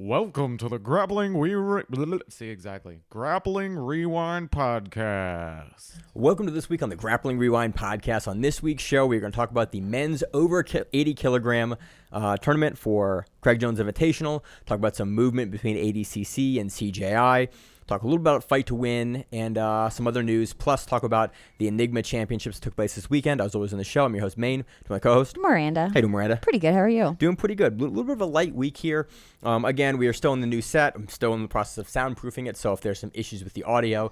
Welcome to the Grappling Grappling Rewind Podcast. Welcome to this week on the Grappling Rewind Podcast. On this week's show, we're going to talk about the men's over 80 kilogram tournament for Craig Jones Invitational, talk about some movement between ADCC and CJI, talk a little about Fight to Win and some other news, plus talk about the Enigma Championships that took place this weekend. As always on the show, I'm your host, Maine, to my co-host, Miranda. Hey, Miranda. Pretty good. How are you? Doing pretty good. A little bit of a light week here. Again, we are still in the new set. I'm still in the process of soundproofing it, so if there's some issues with the audio,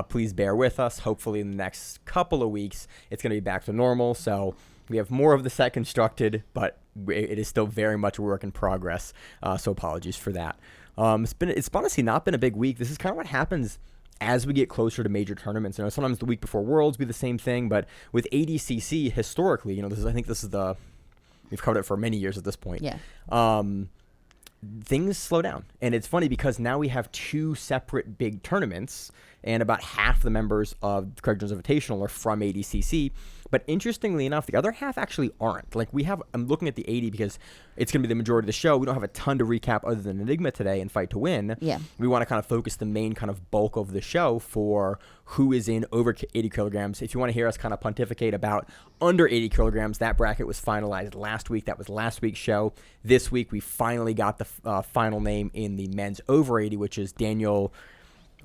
please bear with us. Hopefully in the next couple of weeks, it's going to be back to normal, so we have more of the set constructed, but it is still very much a work in progress, so apologies for that. It's honestly not been a big week. This is kind of what happens as we get closer to major tournaments. Sometimes the week before Worlds be the same thing, but with ADCC historically, we've covered it for many years at this point. Yeah. Things slow down, and it's funny because now we have two separate big tournaments, and about half the members of the Craig Jones Invitational are from ADCC. But interestingly enough, the other half actually aren't. I'm looking at the 80 because it's going to be the majority of the show. We don't have a ton to recap other than Enigma today and Fight to Win. Yeah. We want to kind of focus the main kind of bulk of the show for who is in over 80 kilograms. If you want to hear us kind of pontificate about under 80 kilograms, that bracket was finalized last week. That was last week's show. This week, we finally got the final name in the men's over 80, which is Daniel.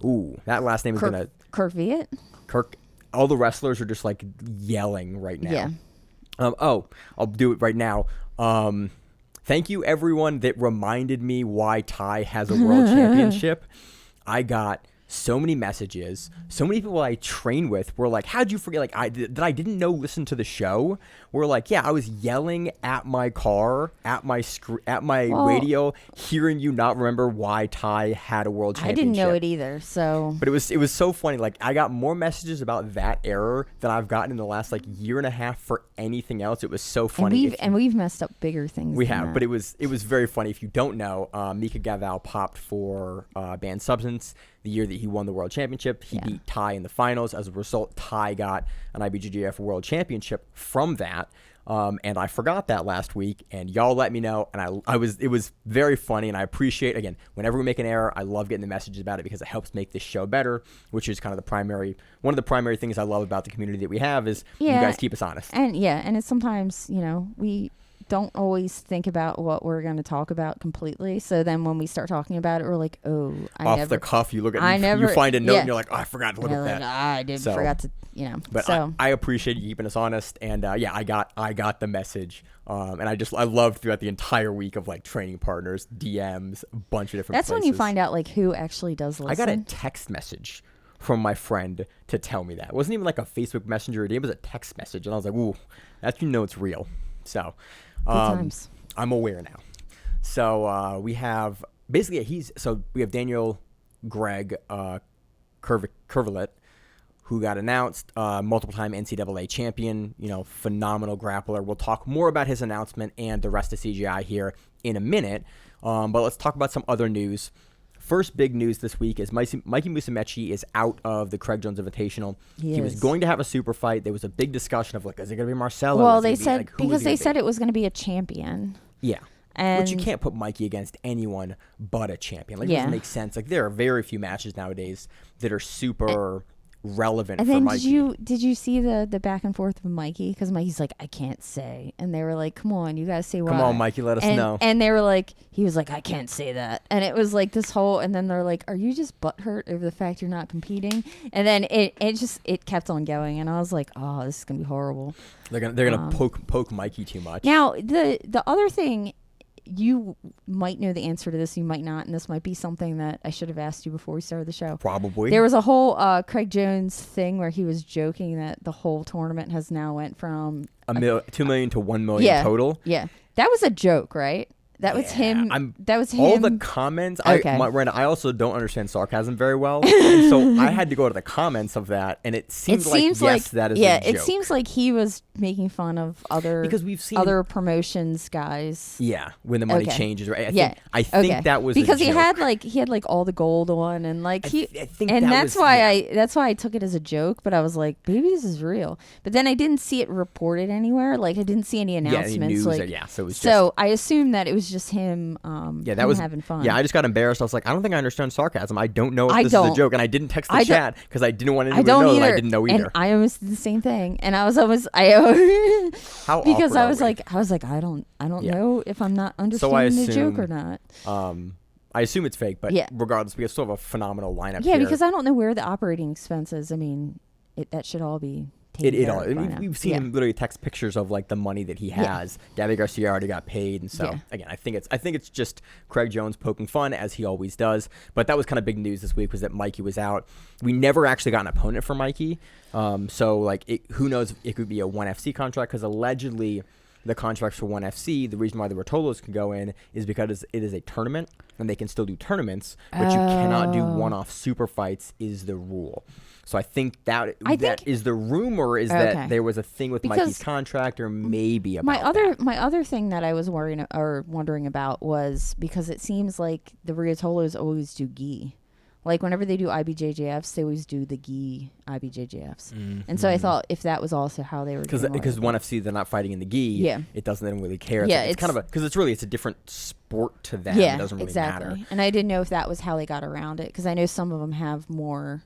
Ooh, that last name is going to... Kirk. All the wrestlers are just like yelling right now. Yeah. I'll do it right now. Thank you, everyone that reminded me why Ty has a world championship. I got so many messages. So many people I train with were like, how'd you forget? Like, I didn't know listen to the show. We're like, yeah, I was yelling at my car, at my radio, hearing you not remember why Ty had a world championship. I didn't know it either, so. But it was so funny. Like, I got more messages about that error than I've gotten in the last year and a half for anything else. It was so funny. And we've messed up bigger things. We have, that. but it was very funny. If you don't know, Mika Gaval popped for Banned Substance the year that he won the world championship. He beat Ty in the finals. As a result, Ty got an IBJJF world championship from that. And I forgot that last week, and y'all let me know, and it was very funny, and I appreciate, again, whenever we make an error, I love getting the messages about it because it helps make this show better, which is kind of one of the primary things I love about the community that we have is you guys keep us honest. And it's sometimes, we don't always think about what we're going to talk about completely. So then when we start talking about it, we're like, oh, off the cuff, you look at you find a note and you're like, oh, I forgot to look at that. I forgot to, But so. I appreciate you keeping us honest. And I got the message. And I loved throughout the entire week of training partners, DMs, a bunch of different That's places. when you find out who actually does listen. I got a text message from my friend to tell me that. It wasn't even like a Facebook Messenger or DM. It was a text message. And I was like, ooh, that's it's real. So good times. I'm aware now. So we have basically we have Daniel Greg Curvelet, who got announced, multiple time NCAA champion, phenomenal grappler. We'll talk more about his announcement and the rest of CGI here in a minute. But let's talk about some other news. First big news this week is Mikey Musumeci is out of the Craig Jones Invitational. He was going to have a super fight. There was a big discussion of is it going to be Marcelo? Well, they said because they said it was going to be a champion. Yeah. Which you can't put Mikey against anyone but a champion. It doesn't make sense. There are very few matches nowadays that are super relevant for Mikey. And then did you see the back and forth with Mikey? Because Mikey's like, I can't say. And they were like, come on, you guys say why. Come on, Mikey, let us know. And they were like, he was like, I can't say that. And it was like this whole, and then they're like, are you just butthurt over the fact you're not competing? And then it kept on going. And I was like, oh, this is going to be horrible. They're gonna poke Mikey too much. Now, the other thing, you might know the answer to this, you might not, and this might be something that I should have asked you before we started the show. Probably. There was a whole Craig Jones thing where he was joking that the whole tournament has now went from 2 million to 1 million total. Yeah, that was a joke, right? That was him. That was him. All the comments. Okay. Miranda, I also don't understand sarcasm very well, and so I had to go to the comments of that, and it seems that is a joke. It seems like he was making fun of other because we've seen other promotions guys. Yeah, when the money changes, right? I think that was because a joke. he had all the gold on, and I think and that's why I took it as a joke. But I was like, maybe this is real. But then I didn't see it reported anywhere. I didn't see any announcements. Any news so it was I assumed that it was just him. Yeah, that him was having fun. Yeah, I just got embarrassed. I was like, I don't think I understand sarcasm. I don't know if I this is a don't. joke, and I didn't text the chat because I didn't want I anyone to don't know either. that I didn't know either. And I almost did the same thing, and I was almost How because awkward I are was we? like, I don't Yeah. know if I'm not So I understanding the joke or not. I assume it's fake, but Yeah. regardless, we still have a phenomenal lineup. Yeah, here. because I don't know where the operating expenses. I mean, that should all be. It all. We've seen him literally text pictures of like the money that he has. Gabby Garcia already got paid, and so again, I think it's just Craig Jones poking fun as he always does. But that was kind of big news this week was that Mikey was out. We never actually got an opponent for Mikey, so like who knows? It could be a 1FC contract because allegedly the contracts for 1FC, the reason why the Rotolos can go in is because it is a tournament and they can still do tournaments, but you cannot do one-off super fights is the rule. So I think that is the rumor is that there was a thing with Mikey's contract or maybe about my other thing that I was wondering about was because it seems like the Riotolos always do gi. Like whenever they do IBJJFs, they always do the gi IBJJFs. And so I thought if that was also how they were doing it. Because 1FC they're not fighting in the gi, it doesn't they don't really care. Yeah, it's kind of because it's a different sport to them. Yeah, it doesn't really matter. And I didn't know if that was how they got around it because I know some of them have more.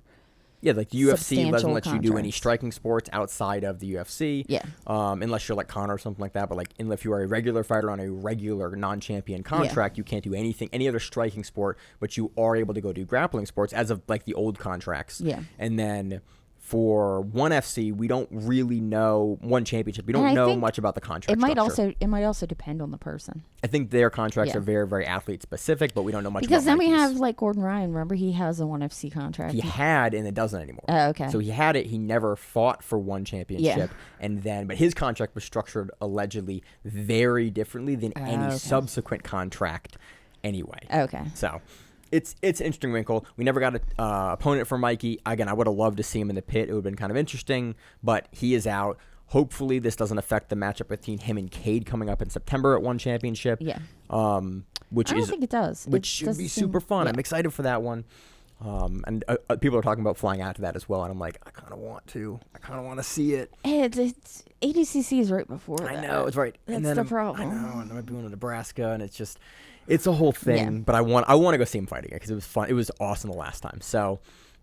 Yeah, like the UFC doesn't let you do any contracts. striking sports outside of the UFC. Yeah. Unless you're like Conor or something like that. But like, if you are a regular fighter on a regular non-champion contract, you can't do any other striking sport. But you are able to go do grappling sports as of like the old contracts. Yeah. And then for 1FC, we don't really know one championship. We don't know much about the contract. It might structure. also depend on the person. I think their contracts are very, very athlete specific, but we don't know much because about then we Mikey's. have like Gordon Ryan. Remember, he has a 1FC contract. He had, and it doesn't anymore. Oh, okay. So he had it. He never fought for one championship, but his contract was structured allegedly very differently than any subsequent contract, anyway. Okay. So. It's an interesting wrinkle. We never got an opponent for Mikey. Again, I would have loved to see him in the pit. It would have been kind of interesting, but he is out. Hopefully, this doesn't affect the matchup between him and Cade coming up in September at One Championship. Yeah. I don't think it does. Which should be super fun. I'm excited for that one. And people are talking about flying out to that as well, and I'm like, I kind of want to. I kind of want to see it. It's ADCC is right before that. I know it's right. That's and then the problem. I know, and I might be going to Nebraska, and it's a whole thing. But I want to go see him fight again because it was fun. It was awesome the last time. So.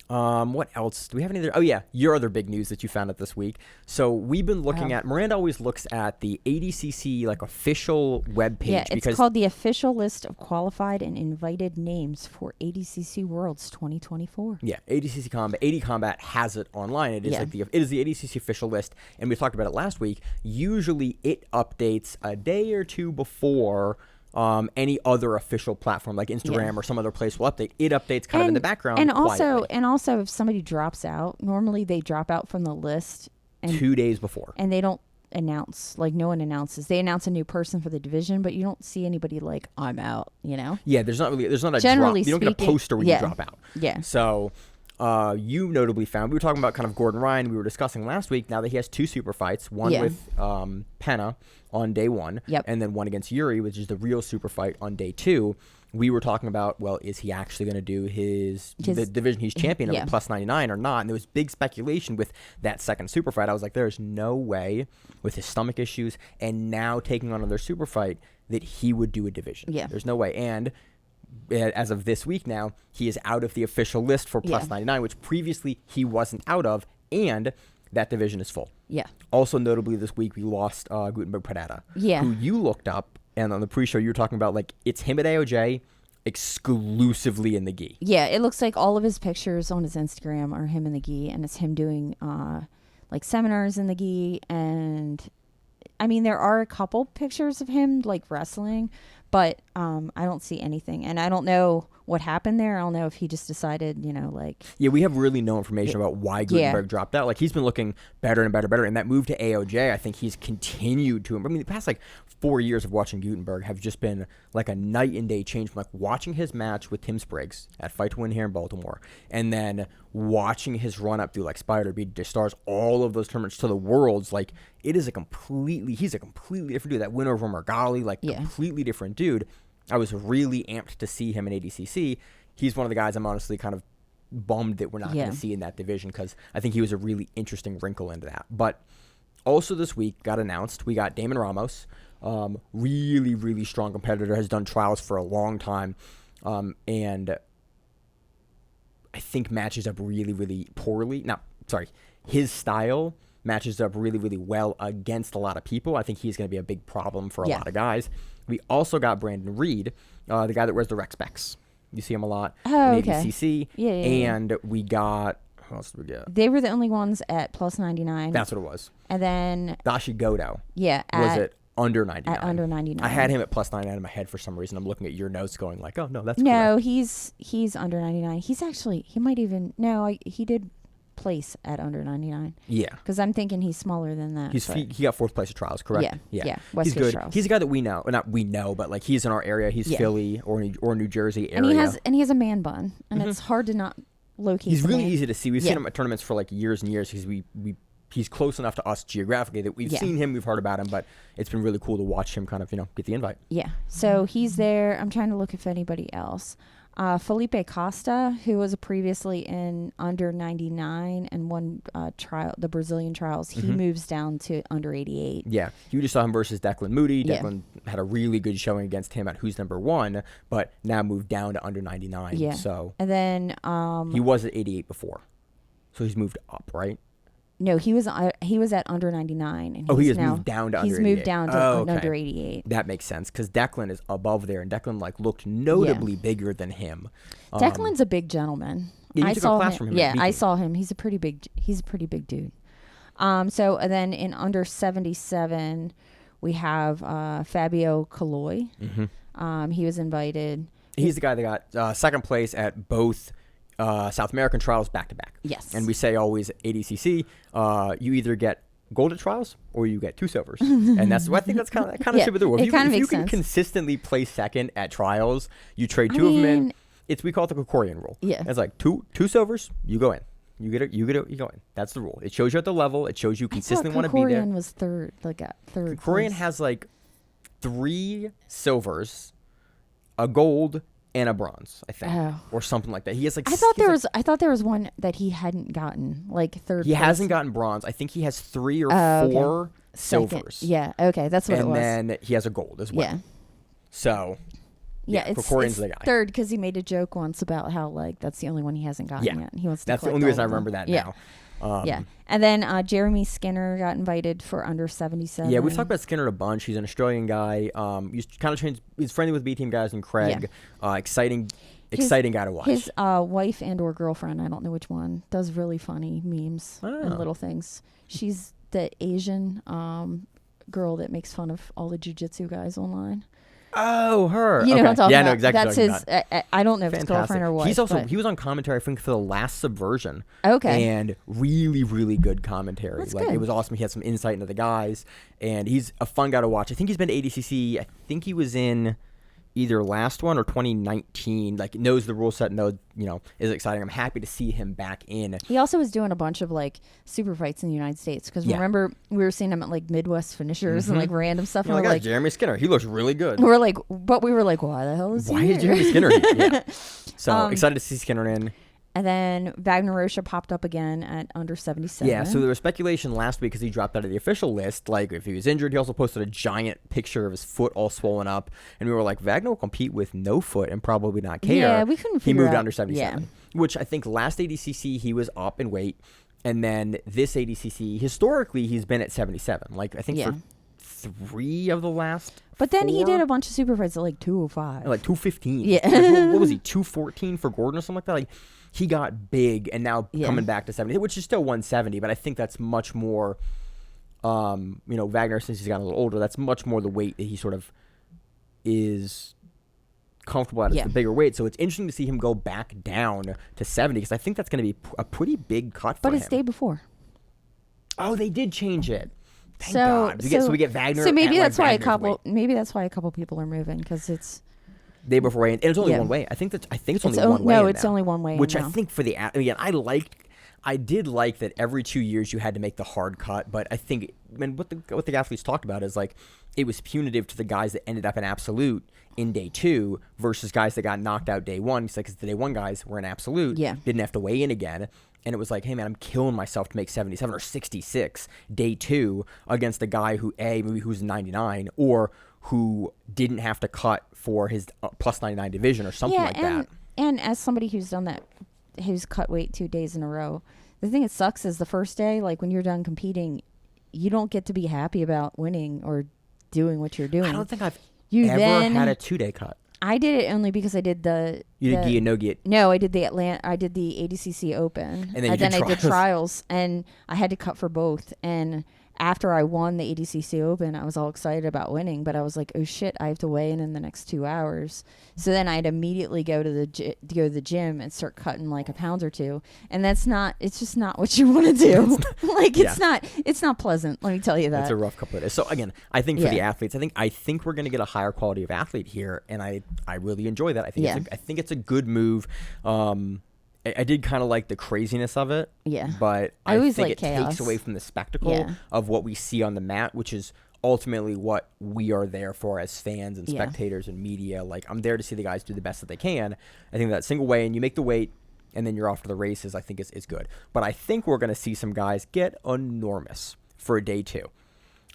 What else? Do we have any other? Oh, yeah. Your other big news that you found out this week. So we've been looking at, Miranda always looks at the ADCC like official webpage. Yeah, it's because called the official list of qualified and invited names for ADCC Worlds 2024. Yeah, ADCC Combat. AD Combat has it online. It is it is the ADCC official list, and we talked about it last week. Usually it updates a day or two before any other official platform like Instagram or some other place will update. It updates kind of in the background. And quietly. also if somebody drops out, normally they drop out from the list 2 days before. And they don't announce, like no one announces. They announce a new person for the division, but you don't see anybody like I'm out, you know? Yeah, there's not a Generally drop. You don't get a poster when you drop out. Yeah. So you notably found, we were talking about kind of Gordon Ryan, we were discussing last week, now that he has 2 super fights, one with Penna on day 1, and then one against Yuri, which is the real super fight on day 2. We were talking about, well, is he actually going to do the division he's champion of plus 99 or not? And there was big speculation with that second super fight. I was like, there's no way with his stomach issues and now taking on another super fight that he would do a division. Yeah. There's no way. And as of this week now, he is out of the official list for plus 99, which previously he wasn't out of, and that division is full. Yeah. Also notably this week, we lost Gutenberg Pereira, who you looked up, and on the pre-show you were talking about, like, it's him at AOJ exclusively in the gi. Yeah, it looks like all of his pictures on his Instagram are him in the gi, and it's him doing like seminars in the gi, and I mean there are a couple pictures of him like wrestling, but I don't see anything, and I don't know what happened there. I don't know if he just decided, like... Yeah, we have really no information about why Gutenberg dropped out. Like, he's been looking better and better, and that move to AOJ, I think he's continued to... I mean, the past, 4 years of watching Gutenberg have just been, a night and day change from, watching his match with Tim Spriggs at Fight to Win here in Baltimore, and then watching his run-up through, Spider Beat, Stars, all of those tournaments to the Worlds, he's a completely different dude. That win over Margali, completely different dude. I was really amped to see him in ADCC. He's one of the guys I'm honestly kind of bummed that we're not going to see in that division because I think he was a really interesting wrinkle into that. But also this week got announced, we got Damon Ramos. Really, really strong competitor, has done trials for a long time, and I think matches up really, really poorly. His style matches up really, really well against a lot of people. I think he's going to be a big problem for a lot of guys. We also got Brandon Reed, the guy that wears the rec specs. You see him a lot in ADCC. Yeah. And we got, who else did we get? They were the only ones at plus 99. That's what it was. And then Dashi Godo. Yeah. Was it under 99? At under 99. I had him at plus 99 in my head for some reason. I'm looking at your notes going like, oh, no, that's No, correct. he's under 99. He's actually, he might even, no, he did place at under 99. Yeah. Because I'm thinking he's smaller than that. He got 4th place at trials, correct? Yeah. He's West Coast good. Trials. He's a guy that we know. Well, not we know, but like he's in our area. He's Philly or New Jersey area. And he has a man bun. And it's hard to not locate. He's really man. easy to see. We've seen him at tournaments for like years and years because he's close enough to us geographically that we've seen him, we've heard about him, but it's been really cool to watch him kind of, get the invite. Yeah. So he's there. I'm trying to look if anybody else. Fellipe Costa, who was previously in under 99 and won trial, the Brazilian trials, he moves down to under 88. Yeah. You just saw him versus Declan Moody. Yeah. Declan had a really good showing against him at who's number 1, but now moved down to under 99. Yeah. So And then he was at 88 before. So he's moved up, right? no, he was at under 99. And He he's has moved down to under 88. He's moved down to under 88. That makes sense because Declan is above there, and Declan looked notably bigger than him. Declan's a big gentleman. Yeah, you I took saw a class him. from him. Yeah, I saw him. He's a pretty big dude. So and then in under 77, we have Fabio Caloi. He was invited. He's the guy that got 2nd place at both South American trials back to back. Yes. And we say always ADCC, you either get gold at trials or you get 2 silvers. And that's I think that's kind of should be the rule. It kind of if you makes can sense. consistently place 2nd at trials, you trade 2 of them in. We call it the Kokorian rule. Yeah. It's like two silvers, you go in. You get it, you go in. That's the rule. It shows you at the level. It shows you consistently want to be there. Kokorian was third, third. Kokorian place. has 3 silvers, a gold, and a bronze, I think, or something like that. He has I thought there was one that he hadn't gotten, third. He place. hasn't gotten bronze. I think he has 3 or 4 silvers. Second. Yeah. Okay, that's what it was. And then he has a gold as well. Yeah. So. Yeah, it's the guy. third because he made a joke once about how that's the only one he hasn't gotten yet. And he wants to. That's the collect only all reason I of them. remember that Yeah. now. Yeah, and then Jeremy Skinner got invited for under 77. Yeah, we've talked about Skinner a bunch. He's an Australian guy. He's friendly with B team guys and Craig. Yeah. Exciting guy to watch. His wife and or girlfriend, I don't know which one, does really funny memes and little things. She's the Asian girl that makes fun of all the jiu-jitsu guys online. Oh, her. You know what I'm talking about? Yeah, no, exactly. That's his. I don't know if it's girlfriend or wife. He was on commentary, I think, for the last Subversion. Okay. And really, really good commentary. That's good. It was awesome. He had some insight into the guys, and he's a fun guy to watch. I think he's been to ADCC. I think he was in either last one or 2019. Knows the rule set, is exciting. I'm happy to see him back in. He also was doing a bunch of super fights in the United States because remember we were seeing him at Midwest finishers and random stuff. And we're Jeremy Skinner. He looks really good. We were like, why the hell is he? Why here? is Jeremy Skinner here? Yeah. So excited to see Skinner in. And then Wagner Rocha popped up again at under 77. Yeah, so there was speculation last week because he dropped out of the official list. If he was injured, he also posted a giant picture of his foot all swollen up. And we were like, Wagner will compete with no foot and probably not care. Yeah, we couldn't figure He moved out. to under 77, which I think last ADCC he was up in weight. And then this ADCC, historically, he's been at 77. I think for 3 of the last But then 4? he did a bunch of super fights at 205. 215. Yeah. What was he, 214 for Gordon or something like that? He got big and now coming back to 70, which is still 170, but I think that's much more, Wagner, since he's gotten a little older, that's much more the weight that he sort of is comfortable at as the bigger weight. So it's interesting to see him go back down to 70 because I think that's going to be a pretty big cut for him. But it's day before. Oh, they did change it. Thank So God. So we get Wagner. So maybe at that's why Wagner's a couple people are moving because it's day before weigh-in, and it's only one way. I think it's only one way. No, in it's now, only one way. which in I now. think for the again, I did like that every 2 years you had to make the hard cut, but I think what the athletes talked about is like it was punitive to the guys that ended up in absolute in day 2 versus guys that got knocked out day 1. Because the day 1 guys were in absolute, didn't have to weigh in again. And it was like, hey, man, I'm killing myself to make 77 or 66 day 2 against a guy who, maybe who's 99 or who didn't have to cut for his plus 99 division or something like that. And as somebody who's done that, who's cut weight 2 days in a row, the thing that sucks is the first day, like when you're done competing, you don't get to be happy about winning or doing what you're doing. I don't think I've ever had a 2-day cut. I did it only because I did the... You did gi and no gi? No, I did the ADCC Open. And then I did trials, and I had to cut for both. And after I won the ADCC Open, I was all excited about winning, but I was like, oh shit, I have to weigh in the next 2 hours. So then I'd immediately go to the gym and start cutting like a pound or 2. And it's just not what you want to do. Like it's not pleasant. Let me tell you that. It's a rough couple of days. So again, I think for the athletes, I think we're going to get a higher quality of athlete here. And I really enjoy that. I think it's a good move. I did kind of like the craziness of it. Yeah. But I always think like it chaos. takes away from the spectacle of what we see on the mat, which is ultimately what we are there for as fans and spectators and media. Like, I'm there to see the guys do the best that they can. I think that single weigh, and you make the weight, and then you're off to the races, I think is good. But I think we're going to see some guys get enormous for a day 2.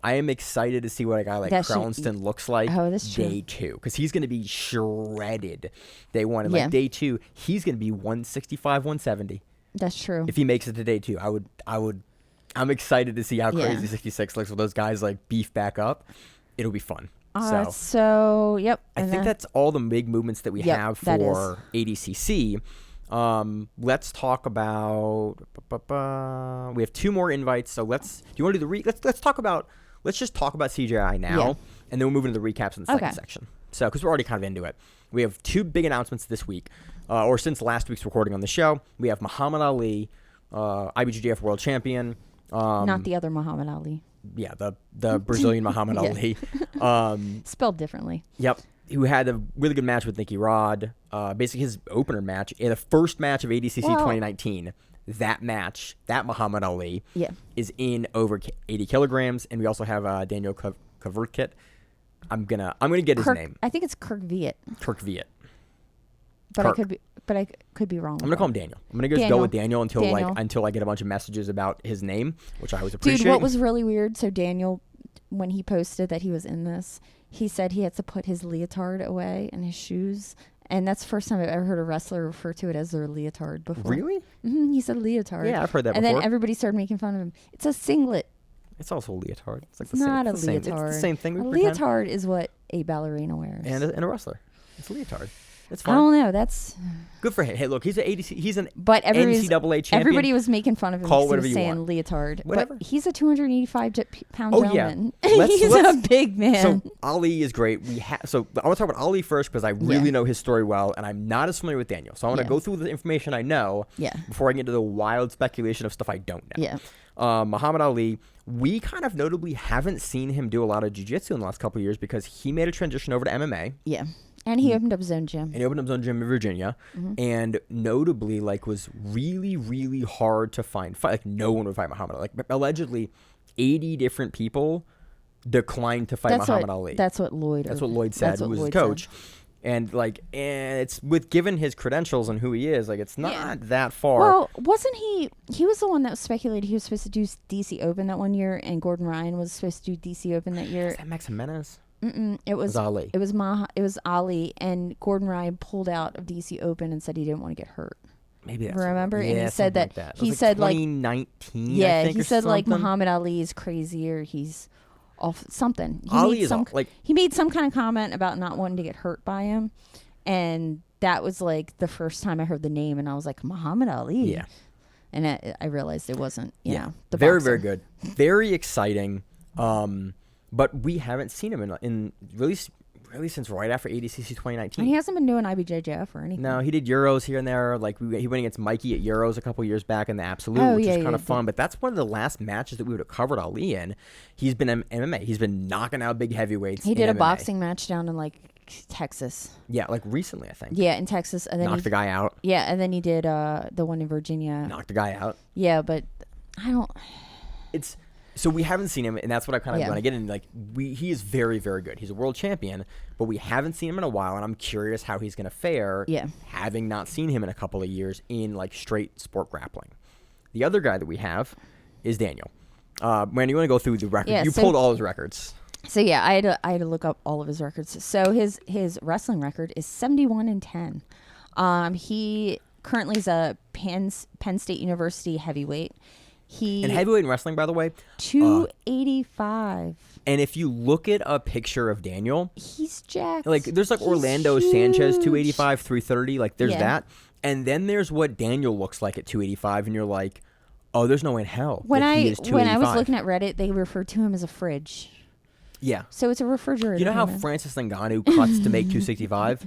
I am excited to see what a guy like Crownston looks like day 2, because he's going to be shredded day 1. And like day 2, he's going to be 165, 170. That's true. If he makes it to day 2, I'm excited to see how crazy 66 looks with those guys like beef back up. It'll be fun. Yep. I think that's all the big movements that we have for ADCC. Let's talk about. We have 2 more invites. So do you want to do let's just talk about CJI now, and then we'll move into the recaps in the second section. So, because we're already kind of into it, we have 2 big announcements this week, or since last week's recording on the show. We have Muhammad Ali, IBJJF World Champion. Not the other Muhammad Ali. Yeah, the Brazilian Muhammad Ali. Spelled differently. Yep. Who had a really good match with Nicky Rod. Basically his opener match, in the first match of ADCC 2019. That match, that Muhammad Ali, is in over 80 kilograms, and we also have Daniel Kvertkit. I'm gonna get his name. I think it's Kirk Viet. But I could be wrong. I'm gonna call him Daniel. I'm gonna just go with Daniel until I get a bunch of messages about his name, which I always appreciate. Dude, what was really weird? So Daniel, when he posted that he was in this, he said he had to put his leotard away and his shoes. And that's the first time I've ever heard a wrestler refer to it as their leotard before. Really? Mm-hmm, he said leotard. Yeah, I've heard that before. And then everybody started making fun of him. It's a singlet. It's also a leotard. It's not a leotard. It's the same thing. A leotard is what a ballerina wears. And a wrestler. It's a leotard. It's fine. I don't know. That's good for him. Hey, look, he's an ADC. He's an NCAA champion. Everybody was making fun of him. Call whatever he was you saying want. Leotard. Whatever. But he's a 285-pound gentleman. Yeah. He's a big man. So Ali is great. So I want to talk about Ali first because I really know his story well, and I'm not as familiar with Daniel. So I want to go through the information I know before I get into the wild speculation of stuff I don't know. Yeah. Muhammad Ali, we kind of notably haven't seen him do a lot of jiu-jitsu in the last couple of years because he made a transition over to MMA. Yeah. And he opened up his own gym. And he opened up his own gym in Virginia. And notably, was really, really hard to find. Like, no one would fight Muhammad Ali. Like, allegedly, 80 different people declined to fight Muhammad Ali. That's what Lloyd said, who was his coach. And, it's with given his credentials and who he is, it's not that far. Well, wasn't he was the one that was speculated he was supposed to do DC Open that one year, and Gordon Ryan was supposed to do DC Open that year. Is that Max Jimenez? It was Ali. It was Ali, and Gordon Ryan pulled out of DC Open and said he didn't want to get hurt. Maybe that's remember. Yeah, and he said that he said 2019. Yeah, I think, he said something. Muhammad Ali is crazy or he's off something. Ali is he made some kind of comment about not wanting to get hurt by him, and that was the first time I heard the name, and I was like, Muhammad Ali. Yeah, and I realized it wasn't. The very boxer. Very good, very exciting. But we haven't seen him in really since right after ADCC 2019. And he hasn't been doing IBJJF or anything. No, he did Euros here and there. He went against Mikey at Euros a couple years back in the Absolute, which was kind of fun. But that's one of the last matches that we would have covered Ali in. He's been MMA. He's been knocking out big heavyweights. He did a boxing match down in Texas. Yeah, like recently, I think. Yeah, in Texas, and then Knocked the guy out. Yeah, and then he did the one in Virginia. Knocked the guy out. Yeah, but I don't. So we haven't seen him, and that's what I kind of want to get in. Like, he is very, very good. He's a world champion, but we haven't seen him in a while, and I'm curious how he's going to fare. Yeah. Having not seen him in a couple of years in like straight sport grappling. The other guy that we have is Daniel. Randy, you want to go through the record? Yeah, you pulled all his records. So yeah, I had to look up all of his records. So his wrestling record is 71-10. He currently is a Penn State University heavyweight. And heavyweight in wrestling, by the way, 285. And if you look at a picture of Daniel, he's jacked. Like there's like He's Orlando huge. Sanchez 285, 330. Like there's Yeah. that, and then there's what Daniel looks like at 285, and you're like, oh, there's no way in hell When that he I is 285. was looking at Reddit, they referred to him as a fridge. Yeah. So it's a refrigerator. You know how humor. Francis Ngannou cuts to make 265?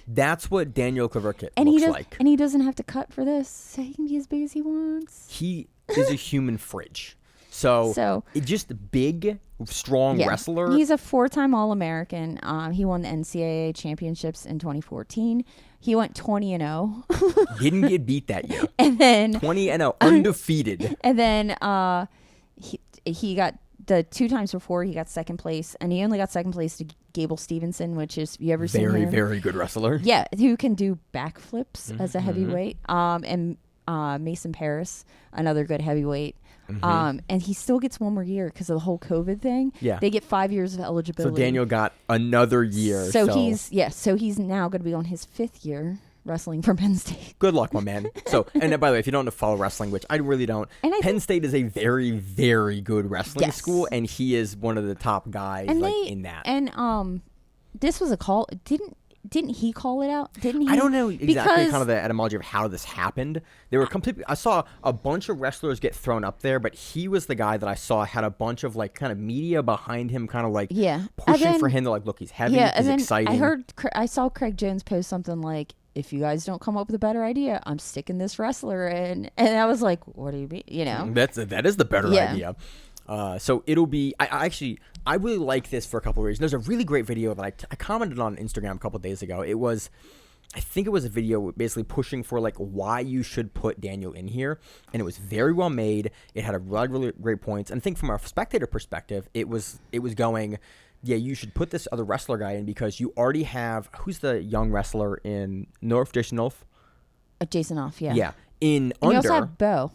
That's what Daniel Klaverkit and looks he like. And he doesn't have to cut for this, so he can be as big as he wants. He is a human fridge. So it's just a big, strong wrestler. He's a 4-time All-American. He won the NCAA championships in 2014. He went 20-0. Didn't get beat that year. And then 20-0, undefeated. And then he got the 2 times before he got second place, and he only got second place to Gable Stevenson, which is you ever seen him? Very, very good wrestler. Yeah, who can do backflips as a heavyweight. And Mason Paris, another good heavyweight. And he still gets one more year because of the whole COVID thing. Yeah. They get 5 years of So eligibility. Daniel got another year. So he's now going to be on his 5th year wrestling for Penn State. Good luck, my man. So, and by the way, if you don't follow wrestling, which I really don't, Penn State is a very, very good wrestling school, and he is one of the top guys in that. And this was a call. Didn't he call it out? Didn't he? I don't know exactly kind of the etymology of how this happened. They were completely. I saw a bunch of wrestlers get thrown up there, but he was the guy that I saw had a bunch of like kind of media behind him, kind of like pushing for him to like, look, he's heavy, he's exciting. I saw Craig Jones post something like, if you guys don't come up with a better idea, I'm sticking this wrestler in. And I was like, what do you mean? You know, that is the better idea. So it'll be. I really like this for a couple of reasons. There's a really great video that I commented on Instagram a couple of days ago. I think it was a video basically pushing for like why you should put Daniel in here, and it was very well made. It had a really, really great points. And I think from a spectator perspective, it was going. Yeah, you should put this other wrestler guy in because you already have who's the young wrestler in North Jason North? Jason Off, yeah. Yeah. In and under you also have Bo.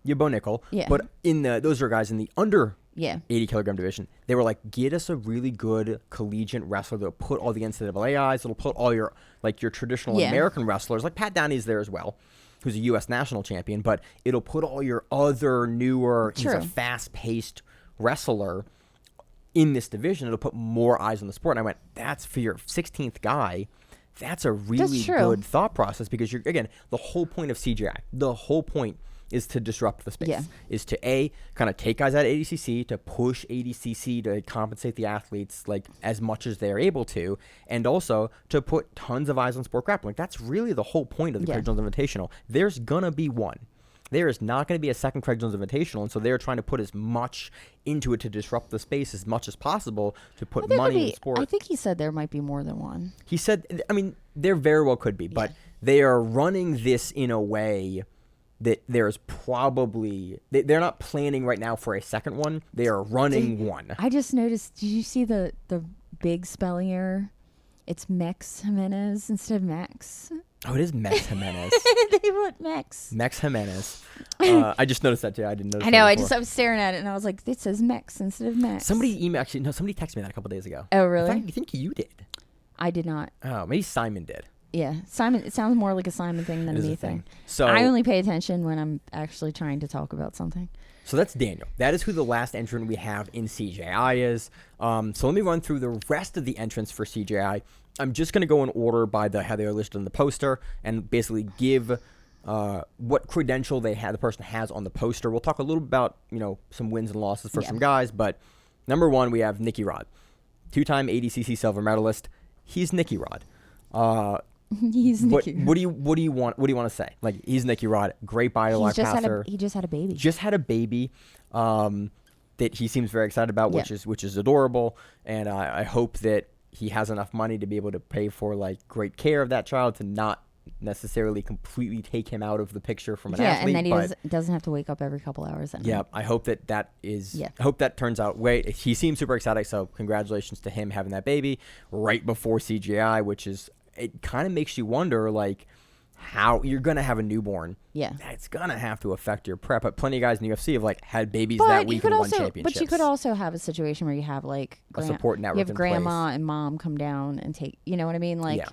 Yeah, Bo Nickel. Yeah. But those are guys in the under 80 kilogram division. They were like, get us a really good collegiate wrestler that'll put all the NCAA eyes, that'll put all your traditional American wrestlers, like Pat Downey's there as well, who's a U.S. national champion, but it'll put all your other newer, he's a fast-paced wrestler in this division. It'll put more eyes on the sport. And I went, that's for your 16th guy. That's a really good thought process because the whole point of CGI, the whole point is to disrupt the space, is to kind of take guys out of ADCC, to push ADCC to compensate the athletes like as much as they're able to, and also to put tons of eyes on sport grappling. That's really the whole point of the Craig Jones Invitational. There's gonna be one. There is not going to be a second Craig Jones Invitational, and so they're trying to put as much into it to disrupt the space as much as possible to put money in the sport. I think he said there might be more than one. He said, I mean, there very well could be, but they are running this in a way that there's probably they're not planning right now for a second one. They are running one. I just noticed. Did you see the big spelling error? It's Mex Jimenez instead of Max. Oh, it is Mex Jimenez. They wrote Mex. Mex Jimenez. I just noticed that too. I didn't notice. I know. I was staring at it and I was like, it says Mex instead of Max. Somebody texted me that a couple days ago. Oh, really? I think you did. I did not. Oh, maybe Simon did. Yeah, Simon. It sounds more like a Simon thing than a me thing. So I only pay attention when I'm actually trying to talk about something. So that's Daniel. That is who the last entrant we have in CJI is. So let me run through the rest of the entrants for CJI. I'm just going to go in order by how they are listed on the poster and basically give what credential the person has on the poster. We'll talk a little about some wins and losses for some guys, but number one we have Nicky Rod, 2-time ADCC silver medalist. He's Nicky Rod. He's Nicky. What do you want? What do you want to say? Like, he's Nicky Rod, great bio passer. He just had a baby. Just had a baby. That he seems very excited about, which is adorable. And I hope that he has enough money to be able to pay for like great care of that child, to not necessarily completely take him out of the picture from an athlete. And that he doesn't have to wake up every couple hours. Yeah, I hope that is. I hope that turns out. He seems super excited. So congratulations to him having that baby right before CGI, which is, it kind of makes you wonder like how you're gonna have a newborn. Yeah, it's gonna have to affect your prep. But plenty of guys in the UFC have like had babies that week and won championships. But you could also have a situation where you have like a support network. You have in grandma place. And mom come down and take. You know what I mean? Like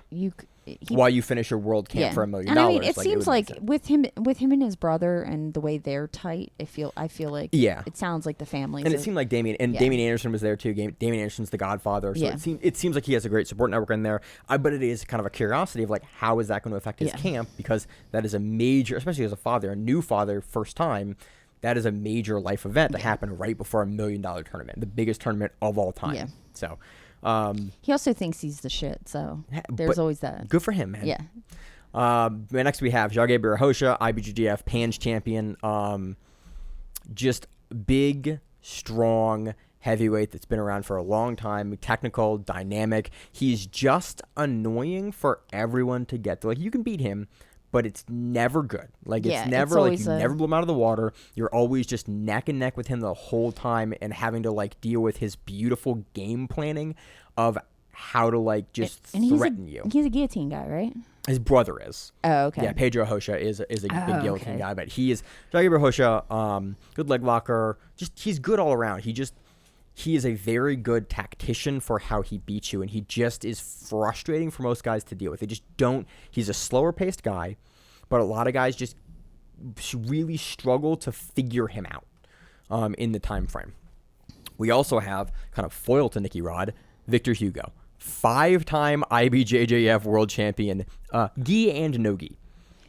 while you finish your world camp for $1 million. And I mean, it seems like with him and his brother and the way they're tight, I feel like it sounds like the family. And it seemed like Damian Anderson was there too. Damian Anderson's the Godfather, so it seems like he has a great support network in there. But it is kind of a curiosity of like, how is that going to affect his camp? Because that is a major, especially as a father, a new father, first time. That is a major life event to happen right before $1 million tournament, the biggest tournament of all time. Yeah. So. He also thinks he's the shit, so there's always that. Good for him, man. Yeah. Next we have Barett Yoshida, IBJJF Pan's champion. Just big, strong heavyweight that's been around for a long time. Technical, dynamic. He's just annoying for everyone to get to. Like, you can beat him, but it's never good. Like, it's never like you never blow him out of the water. You're always just neck and neck with him the whole time, and having to like deal with his beautiful game planning of how to like just threaten you. He's a guillotine guy, right? His brother is. Oh, okay. Yeah, Pedro Hoxha is a big guillotine guy, but he is Jair Hoxha, good leg locker. Just he's good all around. He is a very good tactician for how he beats you, and he just is frustrating for most guys to deal with. They just don't. He's a slower paced guy, but a lot of guys just really struggle to figure him out in the time frame. We also have kind of foil to Nicky Rod, Victor Hugo, 5-time IBJJF world champion, gi and no gi.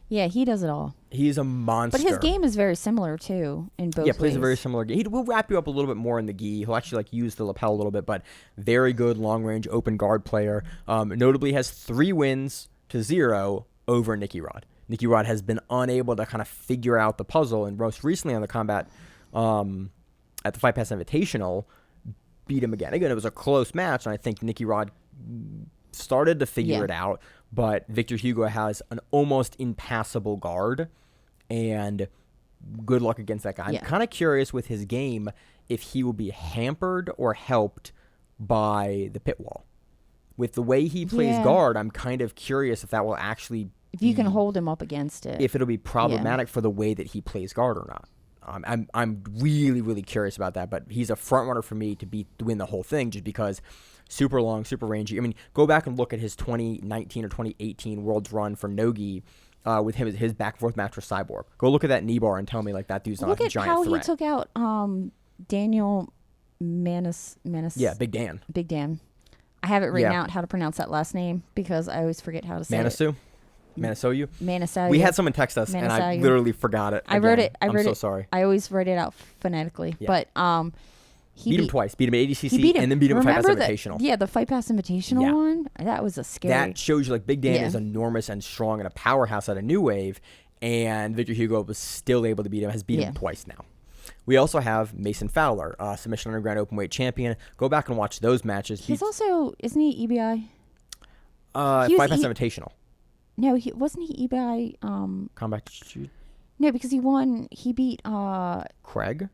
Yeah, he does it all. He's a monster. But his game is very similar, too, in both ways. Yeah, plays a very similar game. He will wrap you up a little bit more in the gi. He'll actually like use the lapel a little bit, but very good long-range open guard player. Notably has 3 wins to 0 over Nicky Rod. Nicky Rod has been unable to kind of figure out the puzzle, and most recently on the combat at the Fight Pass Invitational, beat him again. Again, it was a close match, and I think Nicky Rod started to figure it out, but Victor Hugo has an almost impassable guard, and good luck against that guy. I'm kind of curious with his game if he will be hampered or helped by the pit wall. With the way he plays guard, I'm kind of curious if that will actually if you can hold him up against it. If it'll be problematic for the way that he plays guard or not. I'm really, really curious about that, but he's a front runner for me to win the whole thing just because super long, super rangy. I mean, go back and look at his 2019 or 2018 Worlds run for Nogi with his back and forth match with Cyborg. Go look at that knee bar and tell me like that dude's not a giant threat. Look at how he took out Daniel Manis. Yeah, Big Dan. Big Dan. I have it written out how to pronounce that last name because I always forget how to say Manisu? it. Manisoyu? We had someone text us, and I literally forgot it. I wrote it. I'm so sorry. I always write it out phonetically. Yeah. But he beat him twice. Beat him at ADCC and then beat him at Fight Pass Invitational. Yeah, the Fight Pass Invitational one. That was a scary. That shows you like Big Dan is enormous and strong and a powerhouse at a new wave, and Victor Hugo was still able to beat him. Has beat him twice now. We also have Mason Fowler, submission underground openweight champion. Go back and watch those matches. He's also, isn't he EBI? Fight Pass Invitational. No, wasn't he EBI? Combat shoot. No, because he won. He beat Craig.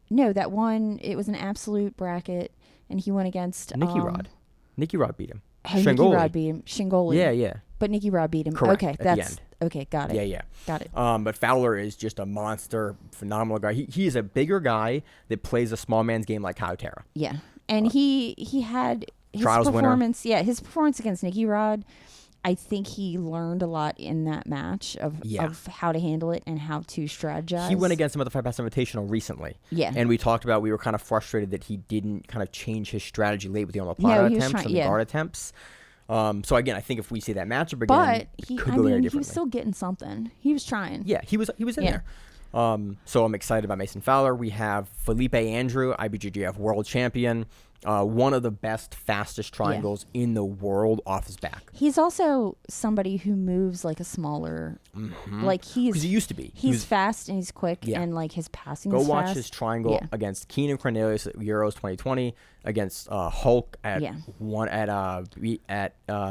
No, that one. It was an absolute bracket, and he went against Nicky Rod. Nicky Rod beat him. Nicky Rod beat him. Shingoli. Yeah. But Nicky Rod beat him. Correct, okay, that's okay. Got it. Yeah. Got it. But Fowler is just a monster, phenomenal guy. He is a bigger guy that plays a small man's game like Kyle Terra. Yeah, and he had his Trials performance. winner. Yeah, his performance against Nicky Rod. I think he learned a lot in that match of how to handle it and how to strategize. He went against him at the Fight Pass Invitational recently. Yeah. And we talked about we were kind of frustrated that he didn't kind of change his strategy late with the omoplata attempts and the guard attempts. So again, I think if we see that matchup again, but it could go very differently. he was still getting something. He was trying. Yeah, he was in there. So I'm excited about Mason Fowler. We have Felipe Andrew, IBJJF world champion. One of the best, fastest triangles in the world off his back. He's also somebody who moves like a smaller, like Because he used to be. He's fast and he's quick, and like his passing. Is watch fast. his triangle against Keenan Cornelius at Euros 2020, against Hulk at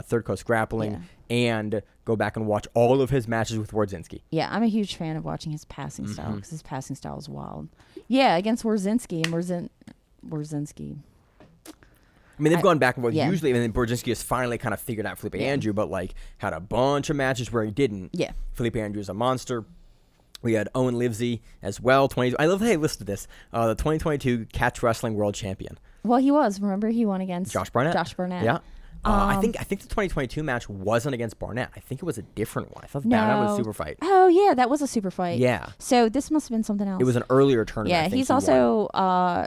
Third Coast Grappling, and go back and watch all of his matches with Wardzinski. Yeah, I'm a huge fan of watching his passing style because his passing style is wild. Yeah, against Wardzinski and Wardzinski. I mean, they've gone back and forth. Usually, and then Wardzinski has finally kind of figured out Felipe Andrew, but like had a bunch of matches where he didn't. Yeah. Felipe Andrew's a monster. We had Owen Livesey as well. I love how he listed this. The 2022 Catch Wrestling World Champion. Well, he was. Remember, he won against Josh Barnett. Yeah. I think the 2022 match wasn't against Barnett. I think it was a different one. I thought Barnett was a super fight. Oh yeah, that was a super fight. Yeah. So this must have been something else. It was an earlier tournament. Yeah, I think he's he also won.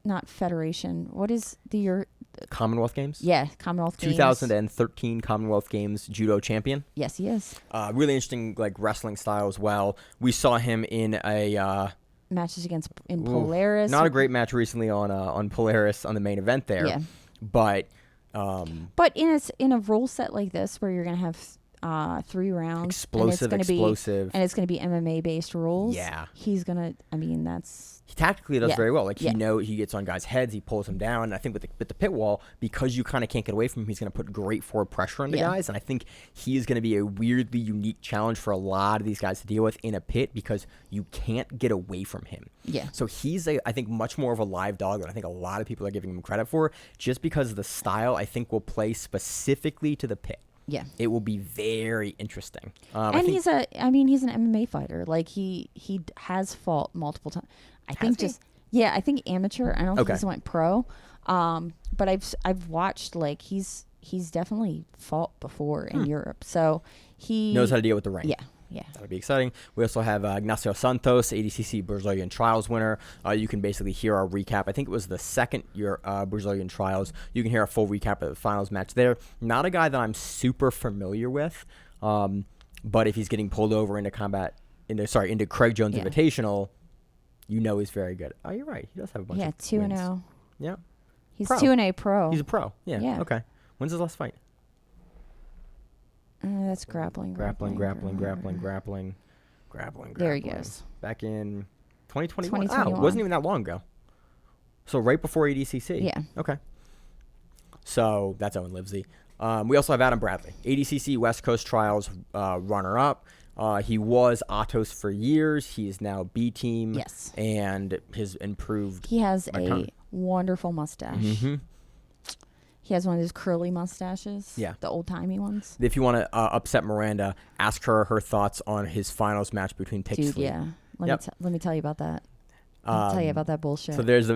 not federation. What is the Commonwealth Games? Yeah, Commonwealth Games. 2013 Commonwealth Games judo champion. Yes, he is. Really interesting, like wrestling style as well. We saw him in a matches against Polaris. Not a great match recently on Polaris on the main event there. Yeah. But in a rule set like this where you're gonna have 3 rounds, explosive, and it's gonna be MMA based rules. Yeah, he's gonna. I mean, that's he tactically does very well. Like he gets on guys' heads, he pulls them down. And I think with the pit wall, because you kind of can't get away from him, he's gonna put great forward pressure on the guys. And I think he is gonna be a weirdly unique challenge for a lot of these guys to deal with in a pit because you can't get away from him. Yeah. So he's I think much more of a live dog than I think a lot of people are giving him credit for, just because the style I think will play specifically to the pit. Yeah, it will be very interesting. And he's an MMA fighter. Like he has fought multiple times. I think amateur. I don't think he's went pro. But I've watched, like, he's definitely fought before in Europe. So he knows how to deal with the ring. Yeah. That'll be exciting. We also have Ignacio Santos, ADCC Brazilian Trials winner. You can basically hear our recap. I think it was the second year Brazilian Trials. You can hear a full recap of the finals match there. Not a guy that I'm super familiar with, but if he's getting pulled over into Craig Jones Invitational, you know he's very good. Oh, you're right. He does have a bunch of 2-0. Yeah. He's 2-0 pro. He's a pro. Yeah. Okay. When's his last fight? That's grappling. There he goes. Back in 2021. Wow, it wasn't even that long ago. So right before ADCC. Yeah. Okay. So that's Owen Livesey. We also have Adam Bradley, ADCC West Coast Trials runner-up. He was Atos for years. He is now B team. Yes. And has improved. He has a wonderful mustache. Mm-hmm. He has one of those curly mustaches. Yeah. The old-timey ones. If you want to upset Miranda, ask her thoughts on his finals match between Pixley. Dude, yeah. Let me tell you about that. I'll tell you about that bullshit. So there's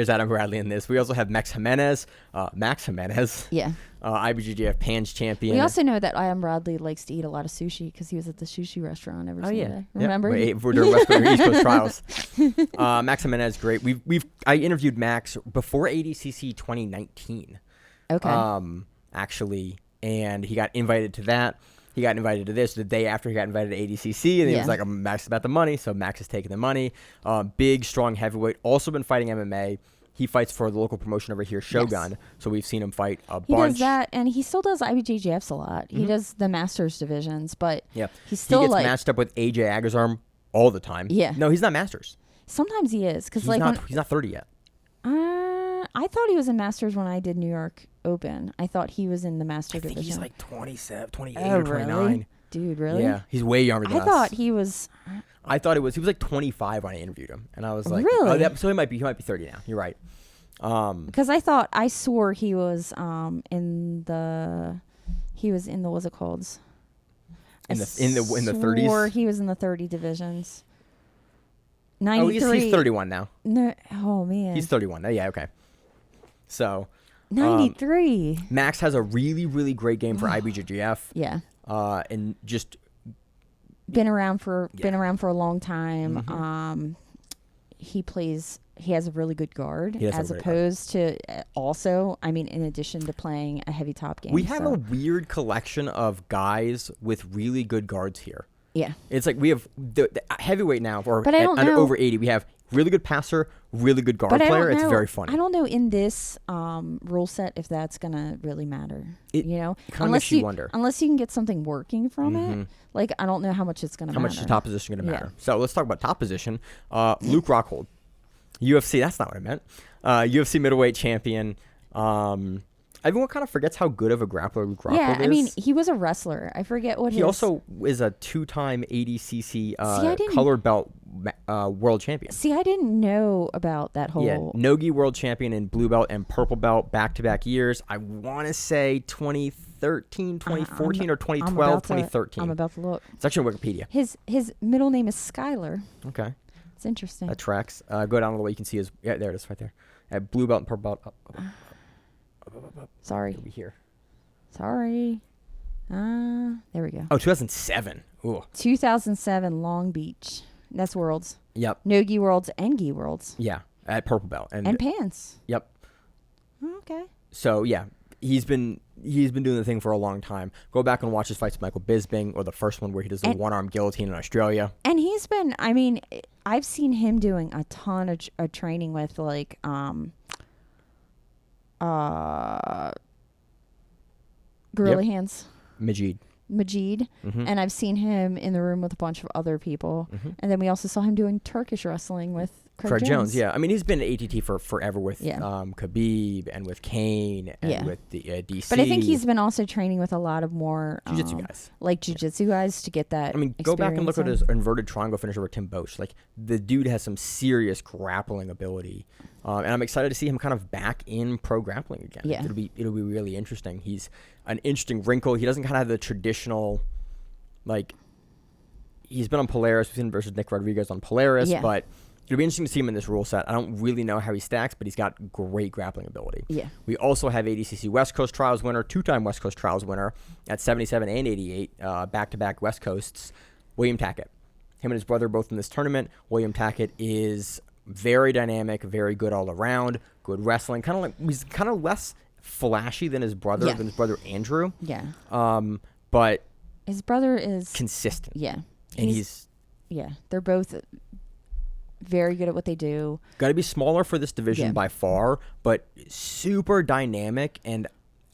Adam Bradley in this. We also have Max Jimenez. Yeah. IBJJF Pans champion. We also know that Adam Bradley likes to eat a lot of sushi because he was at the sushi restaurant every single day. Remember? We're doing West Coast, East Coast Trials. Max Jimenez, great. I interviewed Max before ADCC 2019. Okay. Actually, and he got invited to that. He got invited to this the day after he got invited to ADCC, and he was like, Max is about the money, so Max is taking the money. Big, strong heavyweight. Also been fighting MMA. He fights for the local promotion over here, Shogun. So we've seen him fight a bunch. He does that, and he still does IBJJFs a lot. He does the Masters divisions, but he still gets matched up with AJ Agazarm all the time. Yeah. No, he's not Masters. Sometimes he is. He's not 30 yet. I thought he was in Masters when I did New York Open. I thought he was in the Master division. He's like 27, 28 or 29. Really? Dude, really? Yeah, he's way younger than us. I thought he was... he was like 25 when I interviewed him, and I was like, really? So he might be 30 now. You're right. Because I swore he was in the what's it called? In the 30s. Or he was in the 30 divisions. 93. Oh, he's 31 now. No, oh man, he's 31 now. Yeah, okay. So 93. Max has a really, really great game for IBJJF. Yeah. And just been around for a long time. Mm-hmm. He has a really good guard as opposed to in addition to playing a heavy top game. We have a weird collection of guys with really good guards here. Yeah. It's like we have the heavyweight now, or But I don't know. over 80, we have really good passer, really good guard But I player. don't It's know, very funny. I don't know in this rule set if that's gonna really matter. It you know, kind of makes you wonder. Unless you can get something working from it. Like I don't know how much it's gonna How matter. much is top position going to Yeah. matter? So let's talk about top position. Luke Rockhold, UFC. That's not what I meant. UFC middleweight champion. Everyone kind of forgets how good of a grappler Luke Rockhold is. Yeah, I mean, he was a wrestler. I forget what he also is a 2-time ADCC colored belt world champion. See, I didn't know about that whole. Yeah, Nogi world champion in blue belt and purple belt back-to-back years. I want to say 2013, 2014, or 2012, 2013. I'm about to look. It's actually on Wikipedia. His middle name is Skyler. Okay. It's interesting. That tracks. Go down a little way. You can see his. Yeah, there it is right there. At blue belt and purple belt. Up. Sorry. It'll be here. Sorry. There we go. Oh, 2007. Ooh. 2007 Long Beach. That's Worlds. Yep. No-gi Worlds and gi Worlds. Yeah, at purple belt And pants. Yep. Okay. So yeah, he's been doing the thing for a long time. Go back and watch his fights with Michael Bisping, or the first one where he does the one-arm guillotine in Australia. And he's been. I mean, I've seen him doing a ton of training with like Gorilla Hands. Majid. And I've seen him in the room with a bunch of other people. And then we also saw him doing Turkish wrestling with Craig Jones. Yeah. I mean, he's been at ATT for forever with Khabib and with Kane and with the DC. But I think he's been also training with a lot of more jiu-jitsu guys. Like jiu-jitsu guys to get that. I mean, go back and look at his inverted triangle finisher with Tim Bosch. Like, the dude has some serious grappling ability. And I'm excited to see him kind of back in pro grappling again. Yeah. It'll be really interesting. He's an interesting wrinkle. He doesn't kind of have the traditional, like, he's been on Polaris. We've seen him versus Nick Rodriguez on Polaris, but it'll be interesting to see him in this rule set. I don't really know how he stacks, but he's got great grappling ability. Yeah. We also have ADCC West Coast Trials winner, 2-time West Coast Trials winner at 77 and 88, back-to-back West Coasts, William Tackett. Him and his brother both in this tournament. William Tackett is very dynamic, very good all around, good wrestling. He's kind of less flashy than his brother, Andrew. Yeah. But his brother is consistent. Yeah. And he's they're both very good at what they do. Got to be smaller for this division by far, but super dynamic. And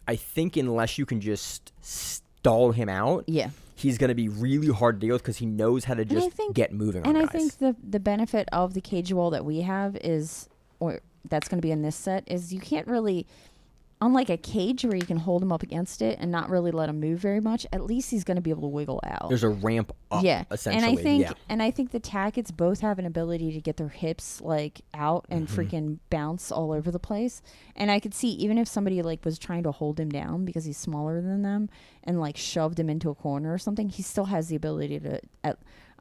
I think unless you can just stall him out, he's going to be really hard to deal with because he knows how to just get moving on guys. And I think the benefit of the cage wall that we have is, or that's going to be in this set, is you can't really, unlike a cage where you can hold him up against it and not really let him move very much, at least he's going to be able to wiggle out. There's a ramp up, essentially. And I think the Tacketts both have an ability to get their hips like out and freaking bounce all over the place. And I could see even if somebody like was trying to hold him down because he's smaller than them and like shoved him into a corner or something, he still has the ability to.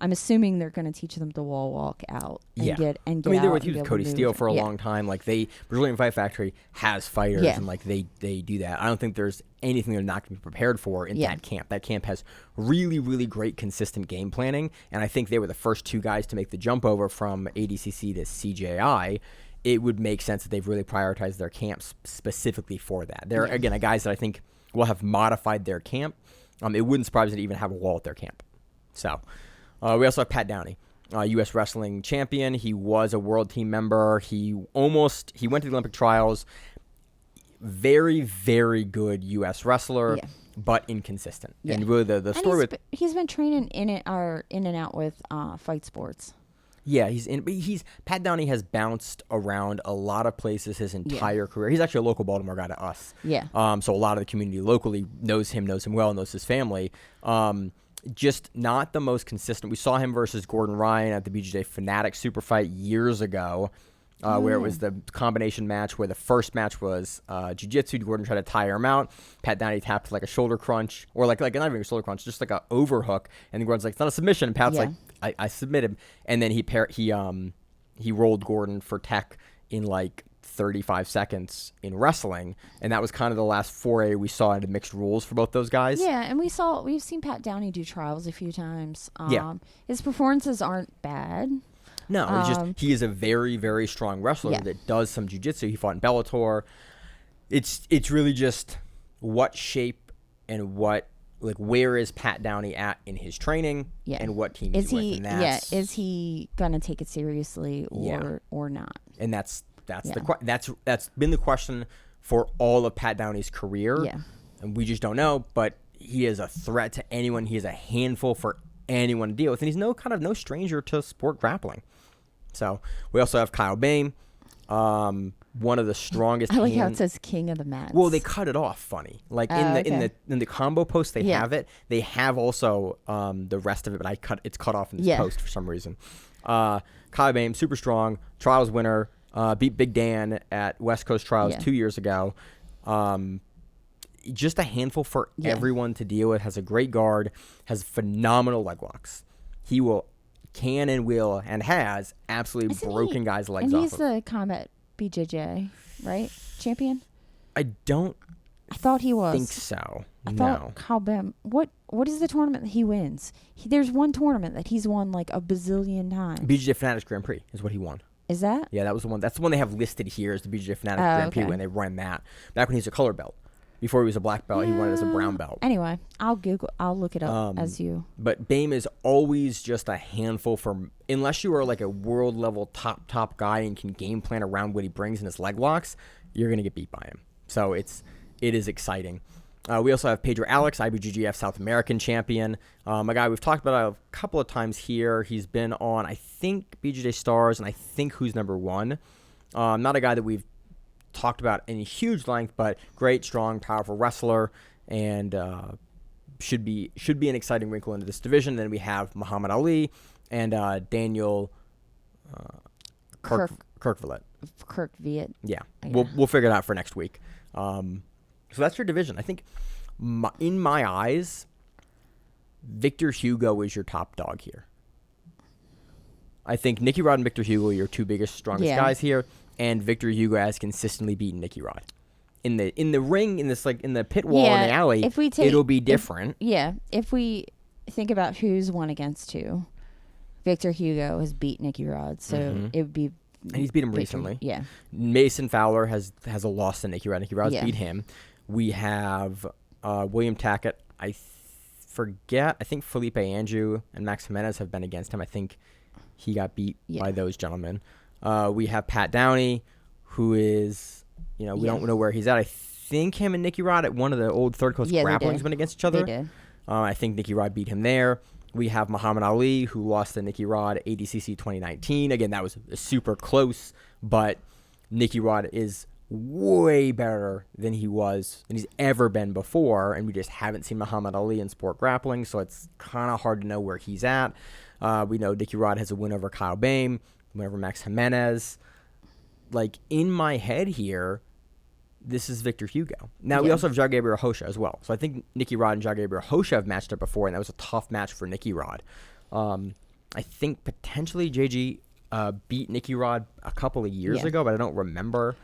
I'm assuming they're going to teach them to wall walk out and get I mean, out they were with Cody Steele for a long time. Like Brazilian Fight Factory has fighters and like they do that. I don't think there's anything they're not going to be prepared for in that camp. That camp has really, really great consistent game planning. And I think they were the first two guys to make the jump over from ADCC to CJI. It would make sense that they've really prioritized their camps specifically for that. They're, again, guys that I think will have modified their camp. It wouldn't surprise me to even have a wall at their camp. So we also have Pat Downey, U.S. wrestling champion. He was a world team member. He went to the Olympic trials. Very, very good U.S. wrestler, but inconsistent. And really the story he's been training in and out with fight sports. Yeah, Pat Downey has bounced around a lot of places his entire career. He's actually a local Baltimore guy to us. Yeah. So a lot of the community locally knows him well, knows his family. Just not the most consistent. We saw him versus Gordon Ryan at the BJJ Fanatic Super Fight years ago, where it was the combination match where the first match was jiu-jitsu. Gordon tried to tire him out. Pat Downey tapped like a shoulder crunch, or like not even a shoulder crunch, just like a overhook. And Gordon's like, it's not a submission. And Pat's like, I submitted. And then he rolled Gordon for tech in like 35 seconds in wrestling, and that was kind of the last foray we saw into mixed rules for both those guys. Yeah, and we've seen Pat Downey do trials a few times. His performances aren't bad. No, it's just he is a very, very strong wrestler that does some jiu-jitsu. He fought in Bellator. It's really just what shape and what like where is Pat Downey at in his training and what team is he with. And is he gonna take it seriously or not? And that's been the question for all of Pat Downey's career. Yeah. And we just don't know, but he is a threat to anyone. He is a handful for anyone to deal with, and he's no stranger to sport grappling. So we also have Kyle Bain, one of the strongest. I like how it says king of the mats. Well, they cut it off funny, like in the combo post they have it. They have also the rest of it, but it's cut off in this post for some reason. Kyle Bain, super strong, trials winner, beat Big Dan at West Coast Trials 2 years ago. Just a handful for everyone to deal with. Has a great guard. Has phenomenal leg locks. He can and will and has absolutely broken guys' legs off. And he's the combat BJJ, right? Champion? I thought he was. think so. I thought Kyle Bain. What is the tournament that he wins? There's one tournament that he's won like a bazillion times. BJJ Fanatics Grand Prix is what he won. Is that? Yeah, that was the one. That's the one they have listed here as the BJJ Fanatics Grand Prix when they ran that. Back when he was a color belt. Before he was a black belt, he won it as a brown belt. Anyway, I'll look it up as you. But Bain is always just a handful unless you are like a world level top guy and can game plan around what he brings in his leg locks, you're gonna get beat by him. So it is exciting. We also have Pedro Alex, IBGGF South American champion, a guy we've talked about a couple of times here. He's been on, I think, BJJ Stars, and I think Who's Number One. Not a guy that we've talked about in huge length, but great, strong, powerful wrestler, and should be an exciting wrinkle into this division. Then we have Muhammad Ali and Daniel Kirkviet. Yeah, we'll figure it out for next week. So that's your division. I think, in my eyes, Victor Hugo is your top dog here. I think Nicky Rod and Victor Hugo are your two biggest, strongest guys here. And Victor Hugo has consistently beaten Nicky Rod in the ring, in the pit wall in the alley. It'll be different. If we think about who's won against who, Victor Hugo has beat Nicky Rod, so it would be. And he's beat him recently. Yeah. Mason Fowler has a loss to Nicky Rod. Nicky Rod's beat him. We have William Tackett. I think Felipe Andrew and Max Jimenez have been against him. I think he got beat by those gentlemen. We have Pat Downey, who is, we don't know where he's at. I think him and Nicky Rod at one of the old Third Coast grapplings been against each other. They did. I think Nicky Rod beat him there. We have Muhammad Ali, who lost to Nicky Rod at ADCC 2019. Again, that was super close, but Nicky Rod is way better than he's ever been before, and we just haven't seen Muhammad Ali in sport grappling, so it's kind of hard to know where he's at. We know Nicky Rod has a win over Kyle Bain, win over Max Jimenez. Like, in my head here, this is Victor Hugo. Now, we also have Jair Gabriel Rocha as well. So I think Nicky Rod and Jair Gabriel Rocha have matched up before, and that was a tough match for Nicky Rod. I think potentially JG beat Nicky Rod a couple of years ago, but I don't remember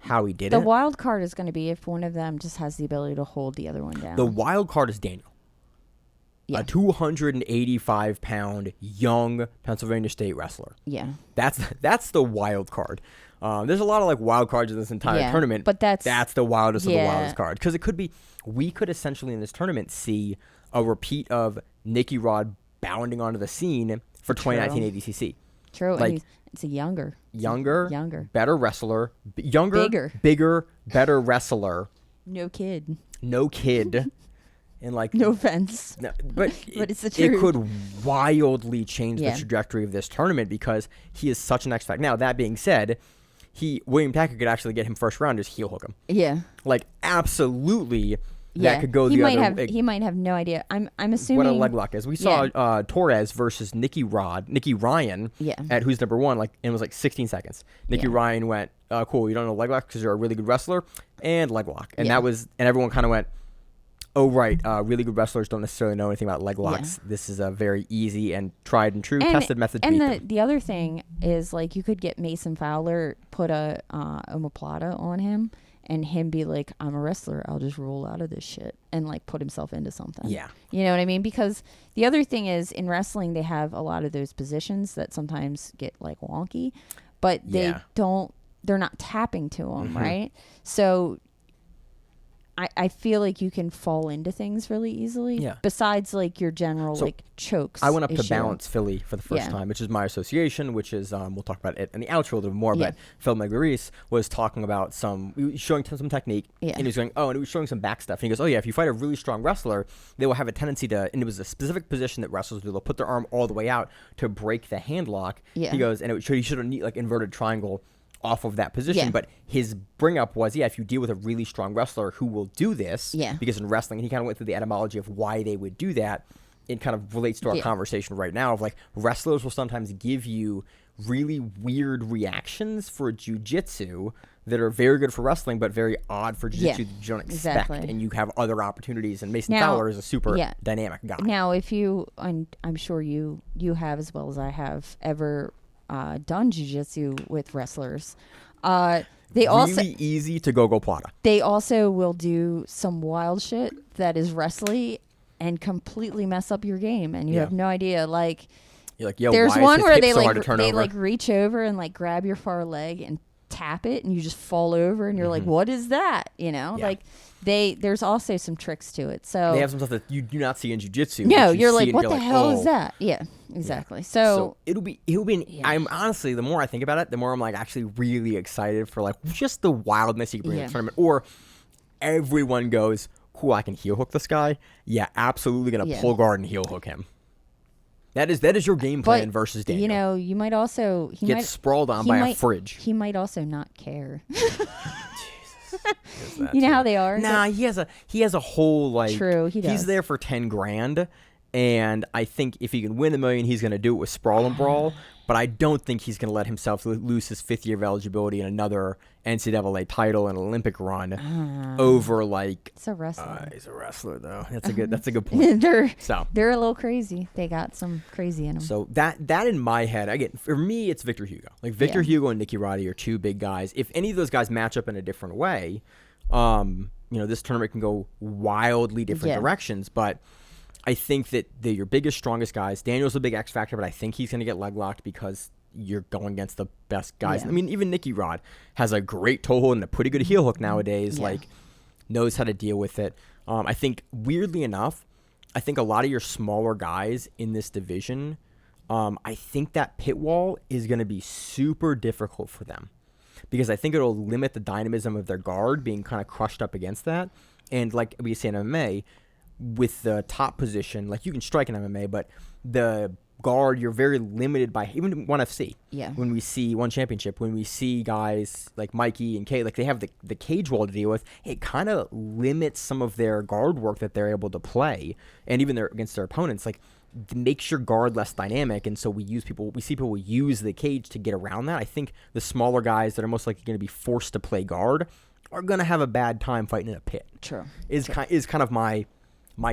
how he did it. The wild card is going to be if one of them just has the ability to hold the other one down. The wild card is Daniel. A 285-pound young Pennsylvania State wrestler. Yeah. That's the wild card. There's a lot of wild cards in this entire tournament, but that's the wildest of the wildest card. Because we could essentially in this tournament see a repeat of Nicky Rod bounding onto the scene for 2019 ADCC. True. And it's a younger, better wrestler, bigger, better wrestler. No kid. And no offense, but it's the truth. It could wildly change the trajectory of this tournament because he is such an X factor. Now, that being said, William Tackett could actually get him first round, just heel hook him. Yeah, absolutely. That could go the other way. He might have no idea. I'm assuming what a leg lock is. We saw Torres versus Nicky Ryan at Who's Number One, and it was 16 seconds. Nicky Ryan went, "Cool, you don't know leg lock because you're a really good wrestler," and leg lock, and and everyone kind of went, "Oh, right. Really good wrestlers don't necessarily know anything about leg locks. Yeah. This is a very easy and tried and true tested method to beat them." The other thing is, you could get Mason Fowler, put a omoplata on him, and him be like, "I'm a wrestler. I'll just roll out of this shit," and put himself into something. Yeah. You know what I mean? Because the other thing is, in wrestling, they have a lot of those positions that sometimes get wonky, but they're not tapping to them, right? So I feel like you can fall into things really easily. Yeah. Besides like your general So, like chokes. I went up to issue. balance Philly for the first Yeah. time, which is my association, which is we'll talk about it in the outro a little bit more. Yeah. But Phil Maurice was talking about showing some technique, Yeah. and he was going, and he was showing some back stuff. And he goes, oh yeah, if you fight a really strong wrestler, they will have a tendency to, and it was a specific position that wrestlers do. They'll put their arm all the way out to break the hand lock. Yeah. He goes, and he should have like inverted triangle off of that position. Yeah. But his bring up was, if you deal with a really strong wrestler who will do this, Yeah. because in wrestling, and he kind of went through the etymology of why they would do that. It kind of relates to our conversation right now of like wrestlers will sometimes give you really weird reactions for jiu-jitsu that are very good for wrestling, but very odd for jiu-jitsu that you don't expect. Exactly. And you have other opportunities. And Mason Now- Fowler is a super dynamic guy. Now, if you, and I'm sure you have as well as I have ever done jiu-jitsu with wrestlers, they really also easy to go plata. they also will do some wild shit that is wrestly and completely mess up your game, and you have no idea. Like, You're like, yo, there's why one is his where hip they so hard to like turn they over? like reach over and like grab your far leg and tap it, and you just fall over, and you're like, what is that? You know, Yeah. like there's also some tricks to it. So They have some stuff that you do not see in jiu-jitsu. no, which you you're see like, and what you're the like, hell oh. is that? Yeah, exactly. So it'll be Yeah. I'm honestly, the more I think about it, the more I'm like actually really excited for like just the wildness you can bring to the tournament. Or everyone goes, cool, I can heel hook this guy. Yeah, absolutely gonna pull guard and heel hook him. That is your game plan But, versus Daniel. you know, you might also Get sprawled on he by a might- fridge. He might also not care. Is that You know too? how they are. Nah, he has a whole like. True, he He's does. there for 10 grand, and I think if he can win $1 million, he's gonna do it with sprawl and brawl. But I don't think he's gonna let himself lose his 5th year of eligibility in another NCAA title and Olympic run over like. It's a wrestler. He's a wrestler though. That's a good point. they're So. they're a little crazy. They got some crazy in them. So that in my head, again, for me, it's Victor Hugo. Like Victor Hugo and Nicky Roddy are two big guys. If any of those guys match up in a different way, this tournament can go wildly different directions. But I think that they're your biggest, strongest guys. Daniel's a big X factor, but I think he's going to get leg locked because you're going against the best guys. Yeah. I mean, even Nicky Rod has a great toe hold and a pretty good heel hook nowadays. Yeah. Like, knows how to deal with it. I think, weirdly enough, I think a lot of your smaller guys in this division, I think that pit wall is going to be super difficult for them because I think it'll limit the dynamism of their guard being kind of crushed up against that. And like we say in MMA, with the top position, like you can strike in MMA, but the guard, you're very limited by even ONE FC. Yeah. When we see one championship, when we see guys like Mikey and Kay, like they have the cage wall to deal with, it kind of limits some of their guard work that they're able to play, and even against their opponents, like it makes your guard less dynamic. And so we see people use the cage to get around that. I think the smaller guys that are most likely going to be forced to play guard are going to have a bad time fighting in a pit. True. Is kind of my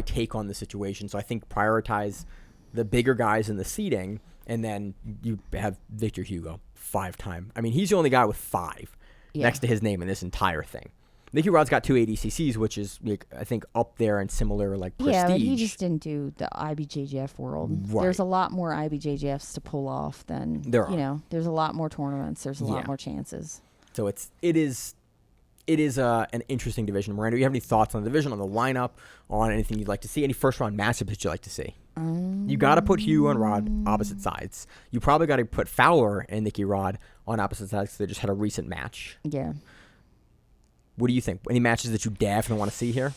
take on the situation. So I think prioritize the bigger guys in the seating, and then you have Victor Hugo 5-time. I mean, he's the only guy with 5 next to his name in this entire thing. Nicky Rod's got 2 ADCCs, which is like, I think up there and similar like prestige. Yeah, but he just didn't do the IBJJF world. Right. There's a lot more IBJJFs to pull off than There are. you know. There's a lot more tournaments. There's a lot more chances. So it is an interesting division. Miranda, do you have any thoughts on the division, on the lineup, on anything you'd like to see? Any first round matchups that you'd like to see? You got to put Hugo and Rod opposite sides. You probably got to put Fowler and Nicky Rod on opposite sides because they just had a recent match. Yeah. What do you think? Any matches that you definitely want to see here?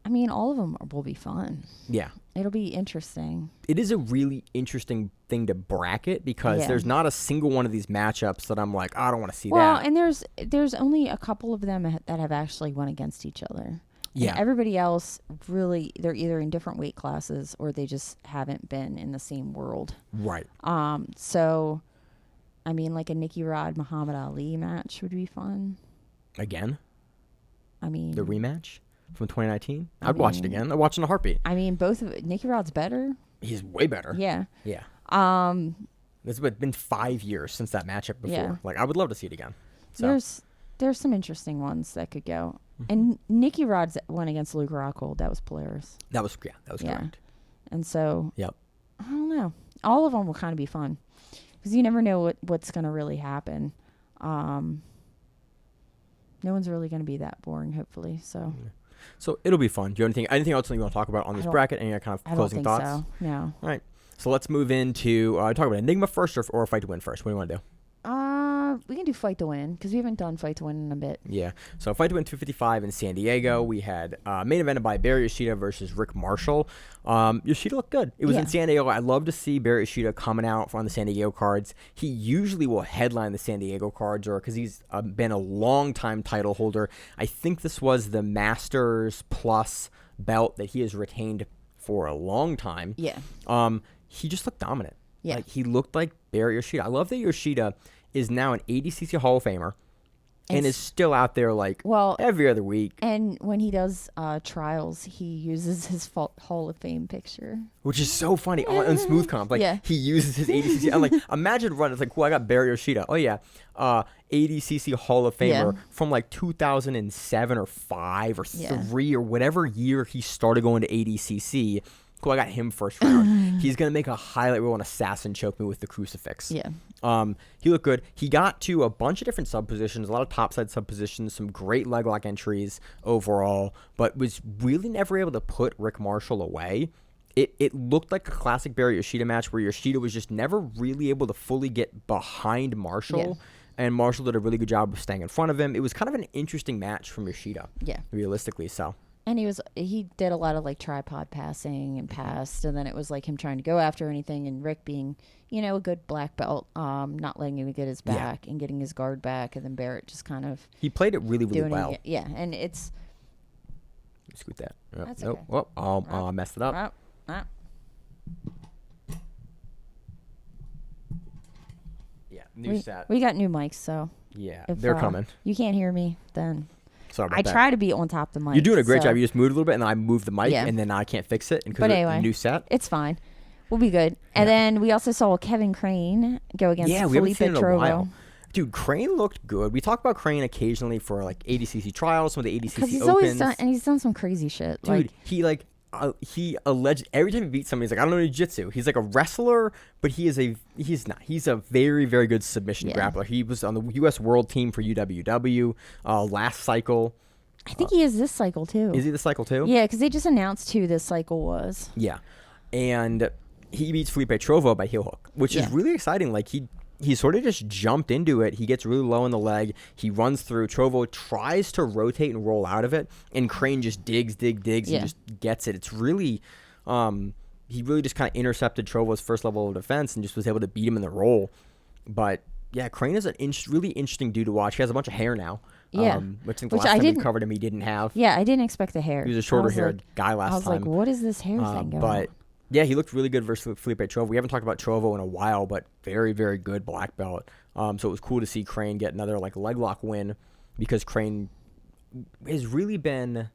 I mean, all of them will be fun. Yeah. It'll be interesting. It is a really interesting thing to bracket because there's not a single one of these matchups that I'm like, I don't want to see Well, that. and there's only a couple of them that have actually won against each other. Yeah. And everybody else, really, they're either in different weight classes or they just haven't been in the same world. Right. So, I mean, like a Nicky Rod Muhammad Ali match would be fun. Again? I mean, The rematch from 2019? I'd watch it again. I'd watch it in a heartbeat. I mean, both of Nicky Rod's better. He's way better. Yeah. Yeah. It's been 5 years since that matchup before. Yeah. Like, I would love to see it again. So. There's some interesting ones that could go. And Nicky Rod's went against Luke Rockhold. That was Polaris. That was correct. And so, Yep. I don't know. All of them will kind of be fun because you never know what's going to really happen. No one's really going to be that boring, hopefully. So it'll be fun. Do you have anything else you want to talk about on this bracket? Any kind of I don't closing think thoughts? so. No. All right. So let's move into talk about Enigma first or Fight to Win first. What do you want to do? We can do Fight to Win because we haven't done Fight to Win in a bit. Yeah. So Fight to Win 255 in San Diego. We had main event by Barett Yoshida versus Rick Marshall. Yoshida looked good. It was in San Diego. I love to see Barett Yoshida coming out on the San Diego cards. He usually will headline the San Diego cards, or because he's been a long-time title holder. I think this was the Masters Plus belt that he has retained for a long time. Yeah. He just looked dominant. Yeah. Like, he looked like Barett Yoshida. I love that Yoshida is now an ADCC Hall of Famer and is still out there every other week. And when he does trials, he uses his Hall of Fame picture. Which is so funny on Smooth Comp. He uses his ADCC. I'm like, imagine running. It's like, cool, I got Barett Yoshida. Oh, yeah. ADCC Hall of Famer from 2007 or 5 or 3 or whatever year he started going to ADCC. Cool, I got him first round. He's going to make a highlight reel and assassin choke me with the crucifix. Yeah. He looked good. He got to a bunch of different sub positions, a lot of topside sub positions, some great leg lock entries overall, but was really never able to put Rick Marshall away. It looked like a classic Barett Yoshida match where Yoshida was just never really able to fully get behind Marshall. And Marshall did a really good job of staying in front of him. It was kind of an interesting match from Yoshida. Yeah. Realistically, so. And he did a lot of tripod passing and passed, and then it was him trying to go after anything, and Rick being, a good black belt, not letting him get his back and getting his guard back, and then Barrett just kind of he played it really, really well. And it's scoot that. That's nope. okay. I messed it up. Yeah, new set. We got new mics, so yeah, if, they're coming. You can't hear me, then. Sorry about I that. try to be on top of the mic. You're doing a great job. You just moved a little bit, and then I moved the mic, and then I can't fix it. But anyway, new set. It's fine. We'll be good. And then we also saw Kevin Crane go against Fellipe Trovo. Dude, Crane looked good. We talk about Crane occasionally for ADCC trials, some of the ADCC Because he's opens. he's done some crazy shit. Dude, he alleged every time he beats somebody, he's like, I don't know jiu-jitsu. He's like a wrestler, but he's not. He's a very, very good submission grappler. He was on the U.S. World Team for UWW last cycle. I think he is this cycle too. Is he this cycle too? Yeah, because they just announced who this cycle was. Yeah, and he beats Fellipe Trovo by heel hook, which is really exciting. He sort of just jumped into it. He gets really low in the leg. He runs through. Trovo tries to rotate and roll out of it, and Crane just digs, and just gets it. It's really, he really just kind of intercepted Trovo's first level of defense and just was able to beat him in the roll. But yeah, Crane is really interesting dude to watch. He has a bunch of hair now. Yeah, which I think the last time we covered him, he didn't have. Yeah, I didn't expect the hair. He was a shorter-haired guy last time. I was like, what is this hair thing going on? Yeah, he looked really good versus Fellipe Trovo. We haven't talked about Trovo in a while, but very, very good black belt. So it was cool to see Crane get another leg lock win because Crane has really been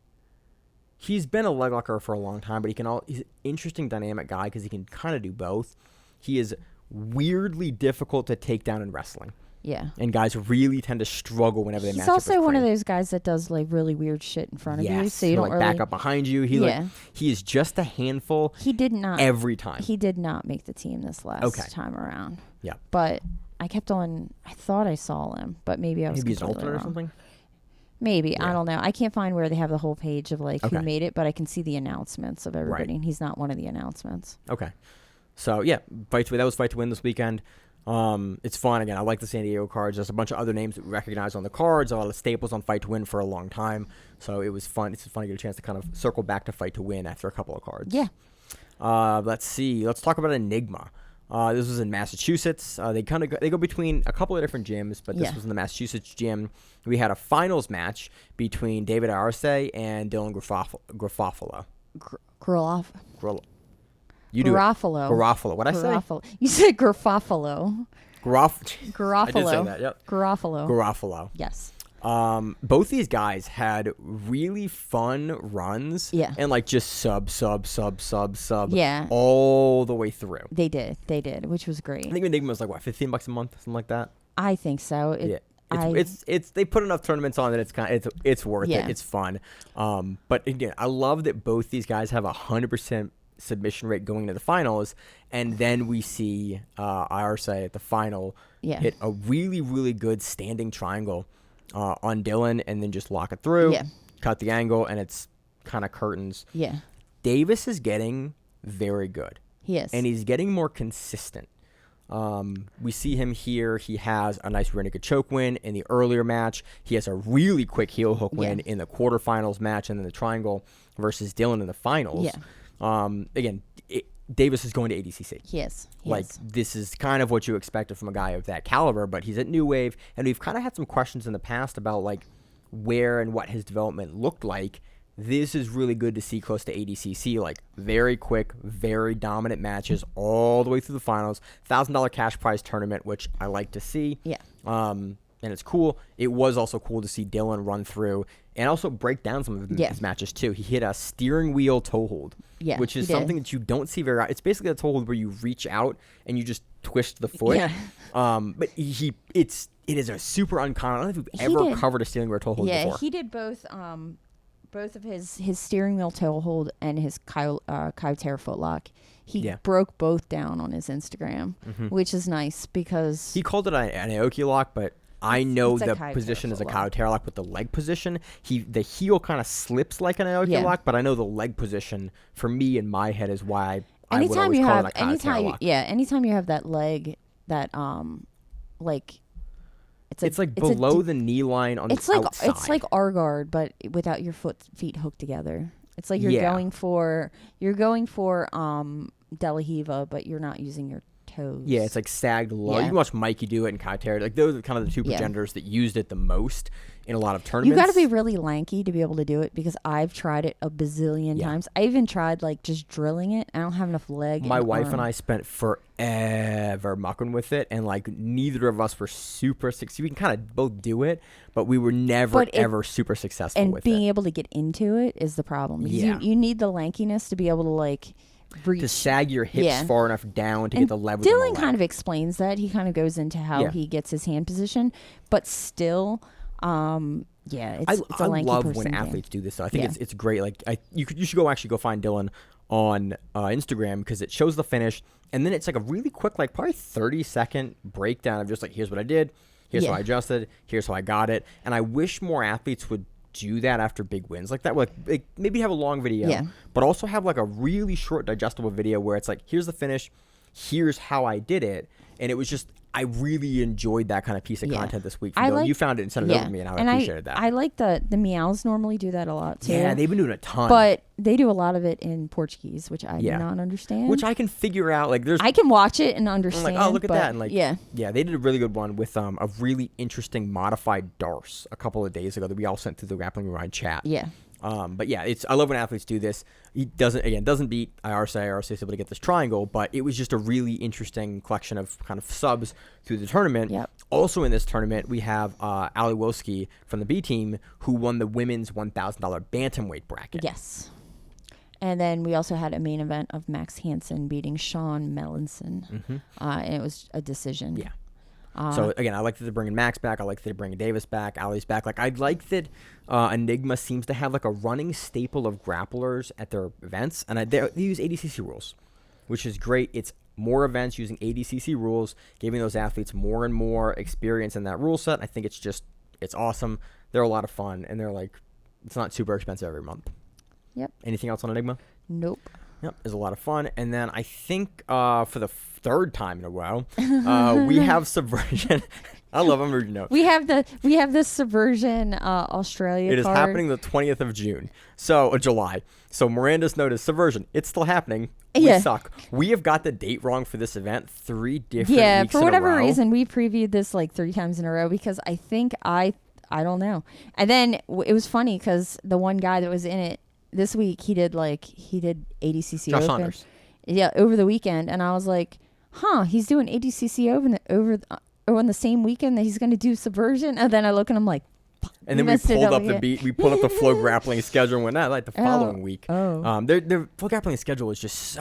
he's been a leg locker for a long time, but he's an interesting dynamic guy because he can kind of do both. He is weirdly difficult to take down in wrestling. Yeah. And guys really tend to struggle whenever they match up with He's also one Crane. of those guys that does really weird shit in front of you, so you he'll, don't really back up behind you. He is just a handful. He did not every time. He did not make the team this last time around. Yeah. But I kept on. I thought I saw him, but maybe I was maybe he's an completely alternate wrong. or something. Maybe Yeah. I don't know. I can't find where they have the whole page of who Okay. made it, but I can see the announcements of everybody, Right. and he's not one of the announcements. Okay. So yeah, that was Fight to Win this weekend. It's fun again. I like the San Diego cards. There's a bunch of other names that we recognize on the cards. A lot of staples on Fight to Win for a long time. So it was fun. It's fun to get a chance to kind of circle back to Fight to Win after a couple of cards. Yeah. Let's see. Let's talk about Enigma. This was in Massachusetts. They go between a couple of different gyms, but this was in the Massachusetts gym. We had a finals match between David Arce and Dylan Garofalo. You do Garofalo. Garofalo. What'd I say? You said Garofalo. Garofalo. I did say that. Yep. Garofalo. Yes. Both these guys had really fun runs. Yeah. And just sub. Yeah. All the way through. They did, which was great. I think Enigma was $15 a month, something like that. I think so. It's they put enough tournaments on that it's worth Yeah. it. It's fun. But again, I love that both these guys have 100% submission rate going to the finals, and then we see Arce at the final hit a really, really good standing triangle on Dylan and then just lock it through, Yeah. cut the angle, and it's kind of curtains. Yeah. Davis is getting very good. He is. And he's getting more consistent. We see him here. He has a nice rear naked choke win in the earlier match. He has a really quick heel hook win in the quarterfinals match and then the triangle versus Dylan in the finals. Yeah. Again, Davis is going to ADCC. He is. This is kind of what you expected from a guy of that caliber, but he's at New Wave, and we've kind of had some questions in the past about like where and what his development looked like. This is really good to see close to ADCC, like very quick, very dominant matches all the way through the finals. $1,000 cash prize tournament, which I like to see. Yeah. And it's cool. It was also cool to see Dylan run through and also break down some of his matches too. He hit a steering wheel toe hold, which is something that you don't see very often. It's basically a toe hold where you reach out and you just twist the foot. Yeah. But it is a super uncommon. I don't know if you've ever covered a steering wheel toe hold before. Yeah, he did both of his steering wheel toe hold and his Kyotera footlock. He broke both down on his Instagram, which is nice because he called it an Aoki lock, but I know the position is a Kyotera lock with the leg position. The heel kind of slips like an Aoki lock, but I know the leg position for me in my head is why I would always call it a Kyotera lock. Anytime you have that leg that like it's like below the knee line on the outside. It's like R-guard, but without your feet hooked together. It's like you're going for De La Hiva, but you're not using your toes. Yeah, it's like sagged low. You can watch Mikey do it and Kyotera. Like those are kind of the two progenitors that used it the most in a lot of tournaments. You got to be really lanky to be able to do it because I've tried it a bazillion times. I even tried like just drilling it. I don't have enough leg. My wife and I spent forever mucking with it, and like neither of us were super successful. We can kind of both do it, but we were never ever super successful with it. And being able to get into it is the problem. You need the lankiness to be able to like reach. To sag your hips far enough down to get the leverage. Dylan kind of explains that. He kind of goes into how he gets his hand position, but still, it's a lanky love person when athletes do this. So I think it's great. Like you should go find Dylan on Instagram because it shows the finish, and then it's like a really quick, like probably 30-second breakdown of just like here's what I did, here's how I adjusted, here's how I got it. And I wish more athletes would do that after big wins like that. Like maybe have a long video, but also have like a really short digestible video where it's like here's the finish, here's how I did it. And it was just I really enjoyed that kind of piece of content this week. You found it and sent it over to me, and I appreciated that. I like the meows normally do that a lot too. Yeah, they've been doing a ton, but they do a lot of it in Portuguese, which I do not understand. Which I can figure out. Like I can watch it and understand. I'm like, oh, look at that, and like they did a really good one with a really interesting modified Darce a couple of days ago that we all sent through the Grappling Rewind chat. Yeah. But yeah, I love when athletes do this. He doesn't beat IRC is able to get this triangle, but it was just a really interesting collection of kind of subs through the tournament. Yep. Also in this tournament, we have Ali Wilski from the B team who won the women's $1,000 bantamweight bracket. Yes. And then we also had a main event of Max Hansen beating Sean Melanson, and it was a decision. Yeah. So again, I like that they're bringing Max back. I like that they're bringing Davis back. Ali's back. Like I like that Enigma seems to have like a running staple of grapplers at their events, and they use ADCC rules, which is great. It's more events using ADCC rules, giving those athletes more and more experience in that rule set. I think it's awesome. They're a lot of fun, and they're like it's not super expensive every month. Yep. Anything else on Enigma? Nope. Yep, it's a lot of fun. And then I think for the third time in a row, we have Subversion. I love them. You know. We have this Subversion Australia. It is happening the 20th of June. So July. So Miranda's noticed Subversion. It's still happening. We suck. We have got the date wrong for this event 3 different weeks in a row. Yeah, for whatever reason, we previewed this like 3 times in a row because I think I don't know. And then it was funny because the one guy that was in it this week, he did ADCC Josh Open. Saunders. Yeah, over the weekend, and I was like, he's doing ADCC over on the same weekend that he's going to do Subversion. And then I look and I'm like, and then we pulled up we pulled up the Flow Grappling schedule and went that like the following week. Their Flow Grappling schedule is just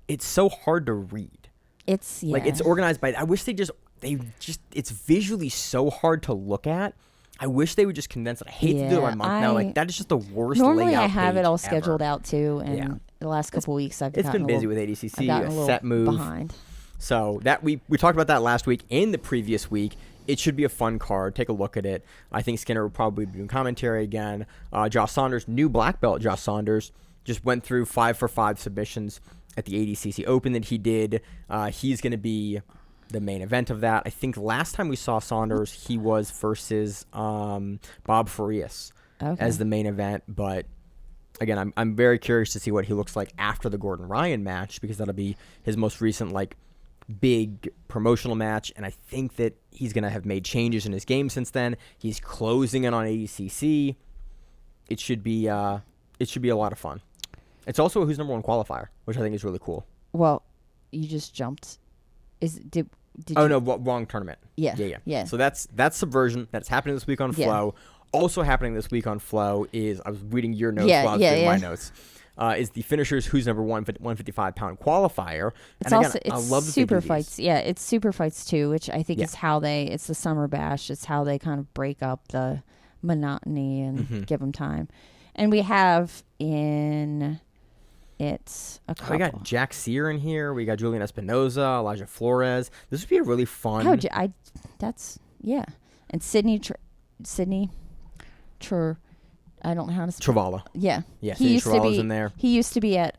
it's so hard to read. It's like it's organized by. I wish it's visually so hard to look at. I wish they would just condense it. I hate to do it by month now. Like that is just the worst. Normally, layout I have it all ever. scheduled out too, and the last couple weeks it's been busy with ADCC, a set move behind. So that we talked about that last week. In the previous week, it should be a fun card. Take a look at it. I think Skinner will probably be doing commentary again. Josh Saunders, new black belt Josh Saunders, just went through 5-for-5 submissions at the ADCC Open that he did. He's going to be the main event of that. I think last time we saw Saunders, he was versus Bob Farias as the main event. But again, I'm very curious to see what he looks like after the Gordon Ryan match, because that'll be his most recent big promotional match, and I think that he's going to have made changes in his game since then. He's closing in on ADCC. It should be a lot of fun. It's also a who's number one qualifier, which I think is really cool. Well, you just jumped. Did oh you? no, wrong tournament. Yeah. So that's Subversion. That's happening this week on Flow. Also happening this week on Flow is, I was reading your notes while I was reading my notes. Is the finishers who's number 155-pound qualifier. It's and also again, it's I love that super they do fights. these. Yeah, it's super fights too, which I think is how it's the summer bash. It's how they kind of break up the monotony and give them time. And we have a couple. We got Jack Sear in here. We got Julian Espinoza, Elijah Flores. This would be a really fun. And Sydney. I don't know how to spell. Travala. Yeah. Yeah, He used to Travala's be in there. He used to be at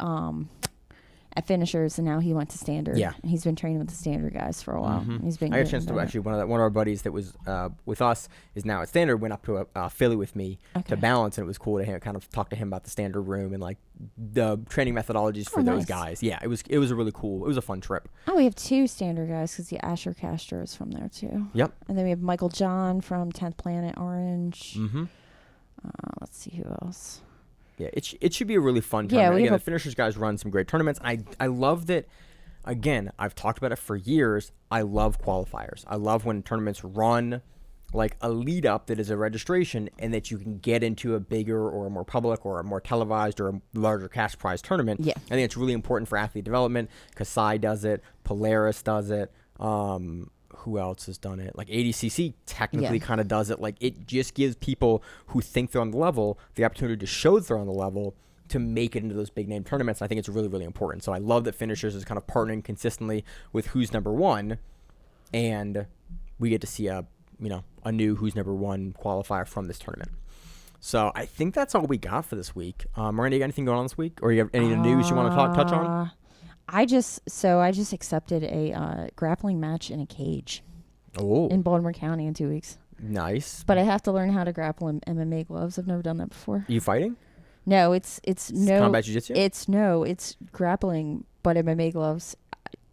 finishers, and now he went to standard. Yeah. And he's been training with the standard guys for a while. He's been I got a good chance to about it. actually one of our buddies that was with us is now at standard, went up to Philly with me to balance, and it was cool to kind of talk to him about the standard room and the training methodologies for those guys. Yeah, it was a really cool. It was a fun trip. Oh, we have two standard guys because the Asher Castro is from there too. Yep. And then we have Michael John from 10th Planet Orange. Let's see who else. Yeah, it should be a really fun tournament. we Again, have the finishers guys run some great tournaments. I love that. Again, I've talked about it for years. I love qualifiers. I love when tournaments run a lead up that is a registration, and that you can get into a bigger or a more public or a more televised or a larger cash prize tournament. Yeah. I think it's really important for athlete development. Kasai does it. Polaris does it. Who else has done it? ADCC technically kind of does it. It just gives people who think they're on the level the opportunity to show that they're on the level to make it into those big name tournaments. I think it's really, really important. So I love that finishers is kind of partnering consistently with who's number one, and we get to see a new who's number one qualifier from this tournament. So I think that's all we got for this week. Miranda, you got anything going on this week, or you have any news you want to touch on? I just accepted a grappling match in a cage in Baltimore County in 2 weeks. Nice. But I have to learn how to grapple in MMA gloves. I've never done that before. You fighting? No, it's combat jiu-jitsu? It's grappling, but MMA gloves.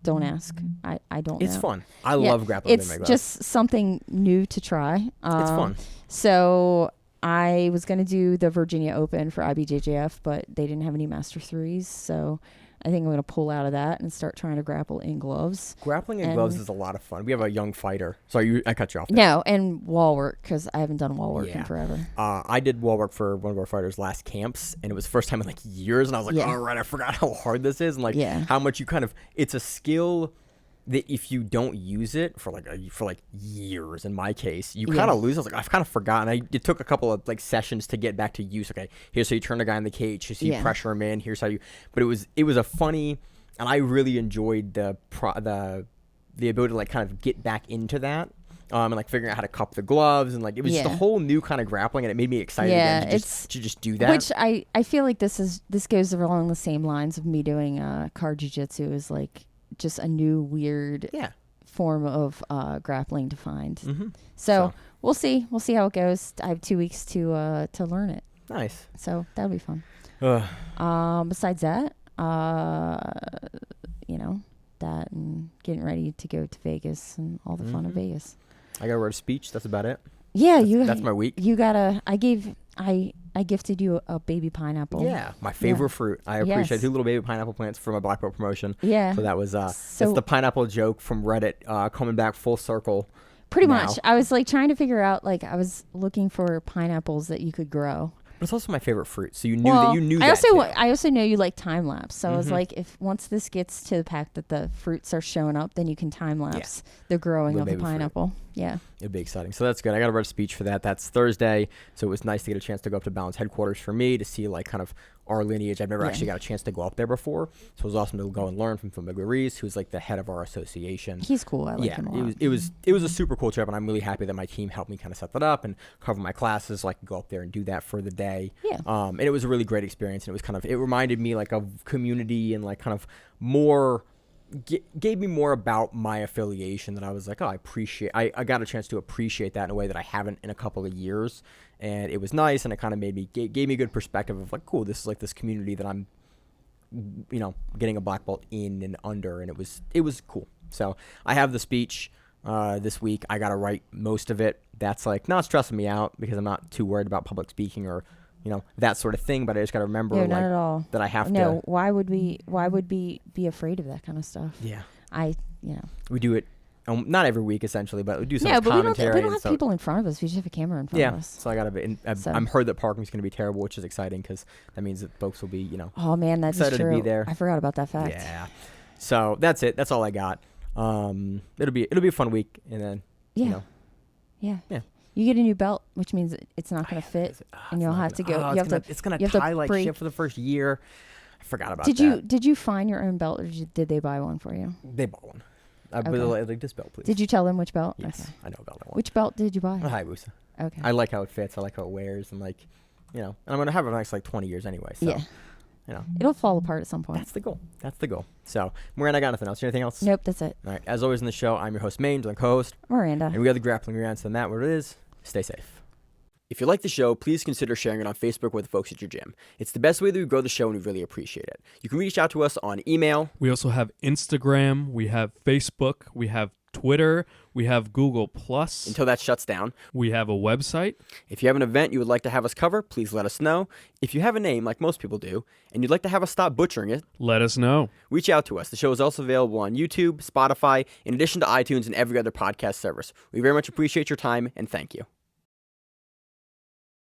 Don't ask. I don't know. It's fun. I love grappling it's MMA gloves. Just something new to try. It's fun. So I was going to do the Virginia Open for IBJJF, but they didn't have any Master 3s, so I think I'm going to pull out of that and start trying to grapple in gloves. Grappling in gloves is a lot of fun. We have a young fighter. Sorry, I cut you off there. No, and wall work, because I haven't done wall work in forever. I did wall work for one of our fighters' last camps, and it was the first time in years, and I was like, all right, I forgot how hard this is, and how much you it's a skill that if you don't use it for years, in my case, you kind of lose. I was I've kind of forgotten. It took a couple of sessions to get back to use. Okay, here's how you turn a guy in the cage. Here's how you pressure him in. Here's how you. But it was a funny, and I really enjoyed the ability to kind of get back into that. And figuring out how to cup the gloves, and it was just a whole new kind of grappling, and it made me excited again to just do that. Which I feel like this goes along the same lines of me doing card jiu-jitsu, is just a new weird form of grappling to find. So we'll see how it goes. I have 2 weeks to learn it. Nice. So that'll be fun. Besides that, that and getting ready to go to Vegas and all the fun of Vegas. I gotta write a speech. That's about it. Yeah, that's my week. You gotta. I gifted you a baby pineapple. Yeah, my favorite fruit. I appreciate 2 little baby pineapple plants for my black belt promotion. Yeah. So that was that's the pineapple joke from Reddit coming back full circle. Pretty much. I was trying to figure out I was looking for pineapples that you could grow. But it's also my favorite fruit. So you knew that you knew that. I also know you like time lapse. So I was if once this gets to the pack that the fruits are showing up, then you can time lapse the growing of the pineapple. Fruit. Yeah. It'd be exciting. So that's good. I got to write a speech for that. That's Thursday. So it was nice to get a chance to go up to Balance headquarters for me to see kind of our lineage. I've never Yeah. actually got a chance to go up there before, so it was awesome to go and learn from Fellipe Trovo, who's like the head of our association. He's cool. I like him a lot. it was a super cool trip, and I'm really happy that my team helped me kind of set that up and cover my classes, so I could go up there and do that for the day. Yeah. And it was a really great experience, and it reminded me like of community and like kind of more. Gave me more about my affiliation that I was like, I got a chance to appreciate that in a way that I haven't in a couple of years, and it was nice, and it kind of gave me a good perspective of like, cool, this is like this community that I'm, getting a black belt in and under, and it was cool. So I have the speech this week. I got to write most of it. That's like not stressing me out because I'm not too worried about public speaking or that sort of thing, but I just got to remember not at all. that I have to. No, why would we be afraid of that kind of stuff? Yeah. We do it not every week essentially, but we do some but commentary. we don't have people in front of us. We just have a camera in front of us. So I got to be. I'm heard that parking's going to be terrible, which is exciting because that means that folks will be, Oh man, that's excited true. to be there. I forgot about that fact. Yeah. So that's it. That's all I got. It'll be a fun week, and then Yeah. You get a new belt, which means it's not going to fit, and you'll have to go. It's gonna tie like shit for the first year. I forgot about that. Did you find your own belt, or did they buy one for you? They bought one. I Okay. would like this belt, please. Did you tell them which belt? Yes, Okay. I know about that one. Which belt did you buy? A Hayabusa. Okay. I like how it fits. I like how it wears, and like, and I'm gonna have it next like 20 years anyway. So, It'll fall apart at some point. that's the goal. So, Miranda, I got nothing else. Anything else? Nope, that's it. All right. As always in the show, I'm your host, Maine, my co-host, Miranda. and we are the Grappling Miranda. So, that what it is. Stay safe. If you like the show, please consider sharing it on Facebook with the folks at your gym. It's the best way that we grow the show, and we really appreciate it. You can reach out to us on email. We also have Instagram. We have Facebook. We have Twitter. We have Google+. Until that shuts down. We have a website. If you have an event you would like to have us cover, please let us know. If you have a name, like most people do, and you'd like to have us stop butchering it, Let us know. reach out to us. The show is also available on YouTube, Spotify, in addition to iTunes and every other podcast service. We very much appreciate your time, and thank you.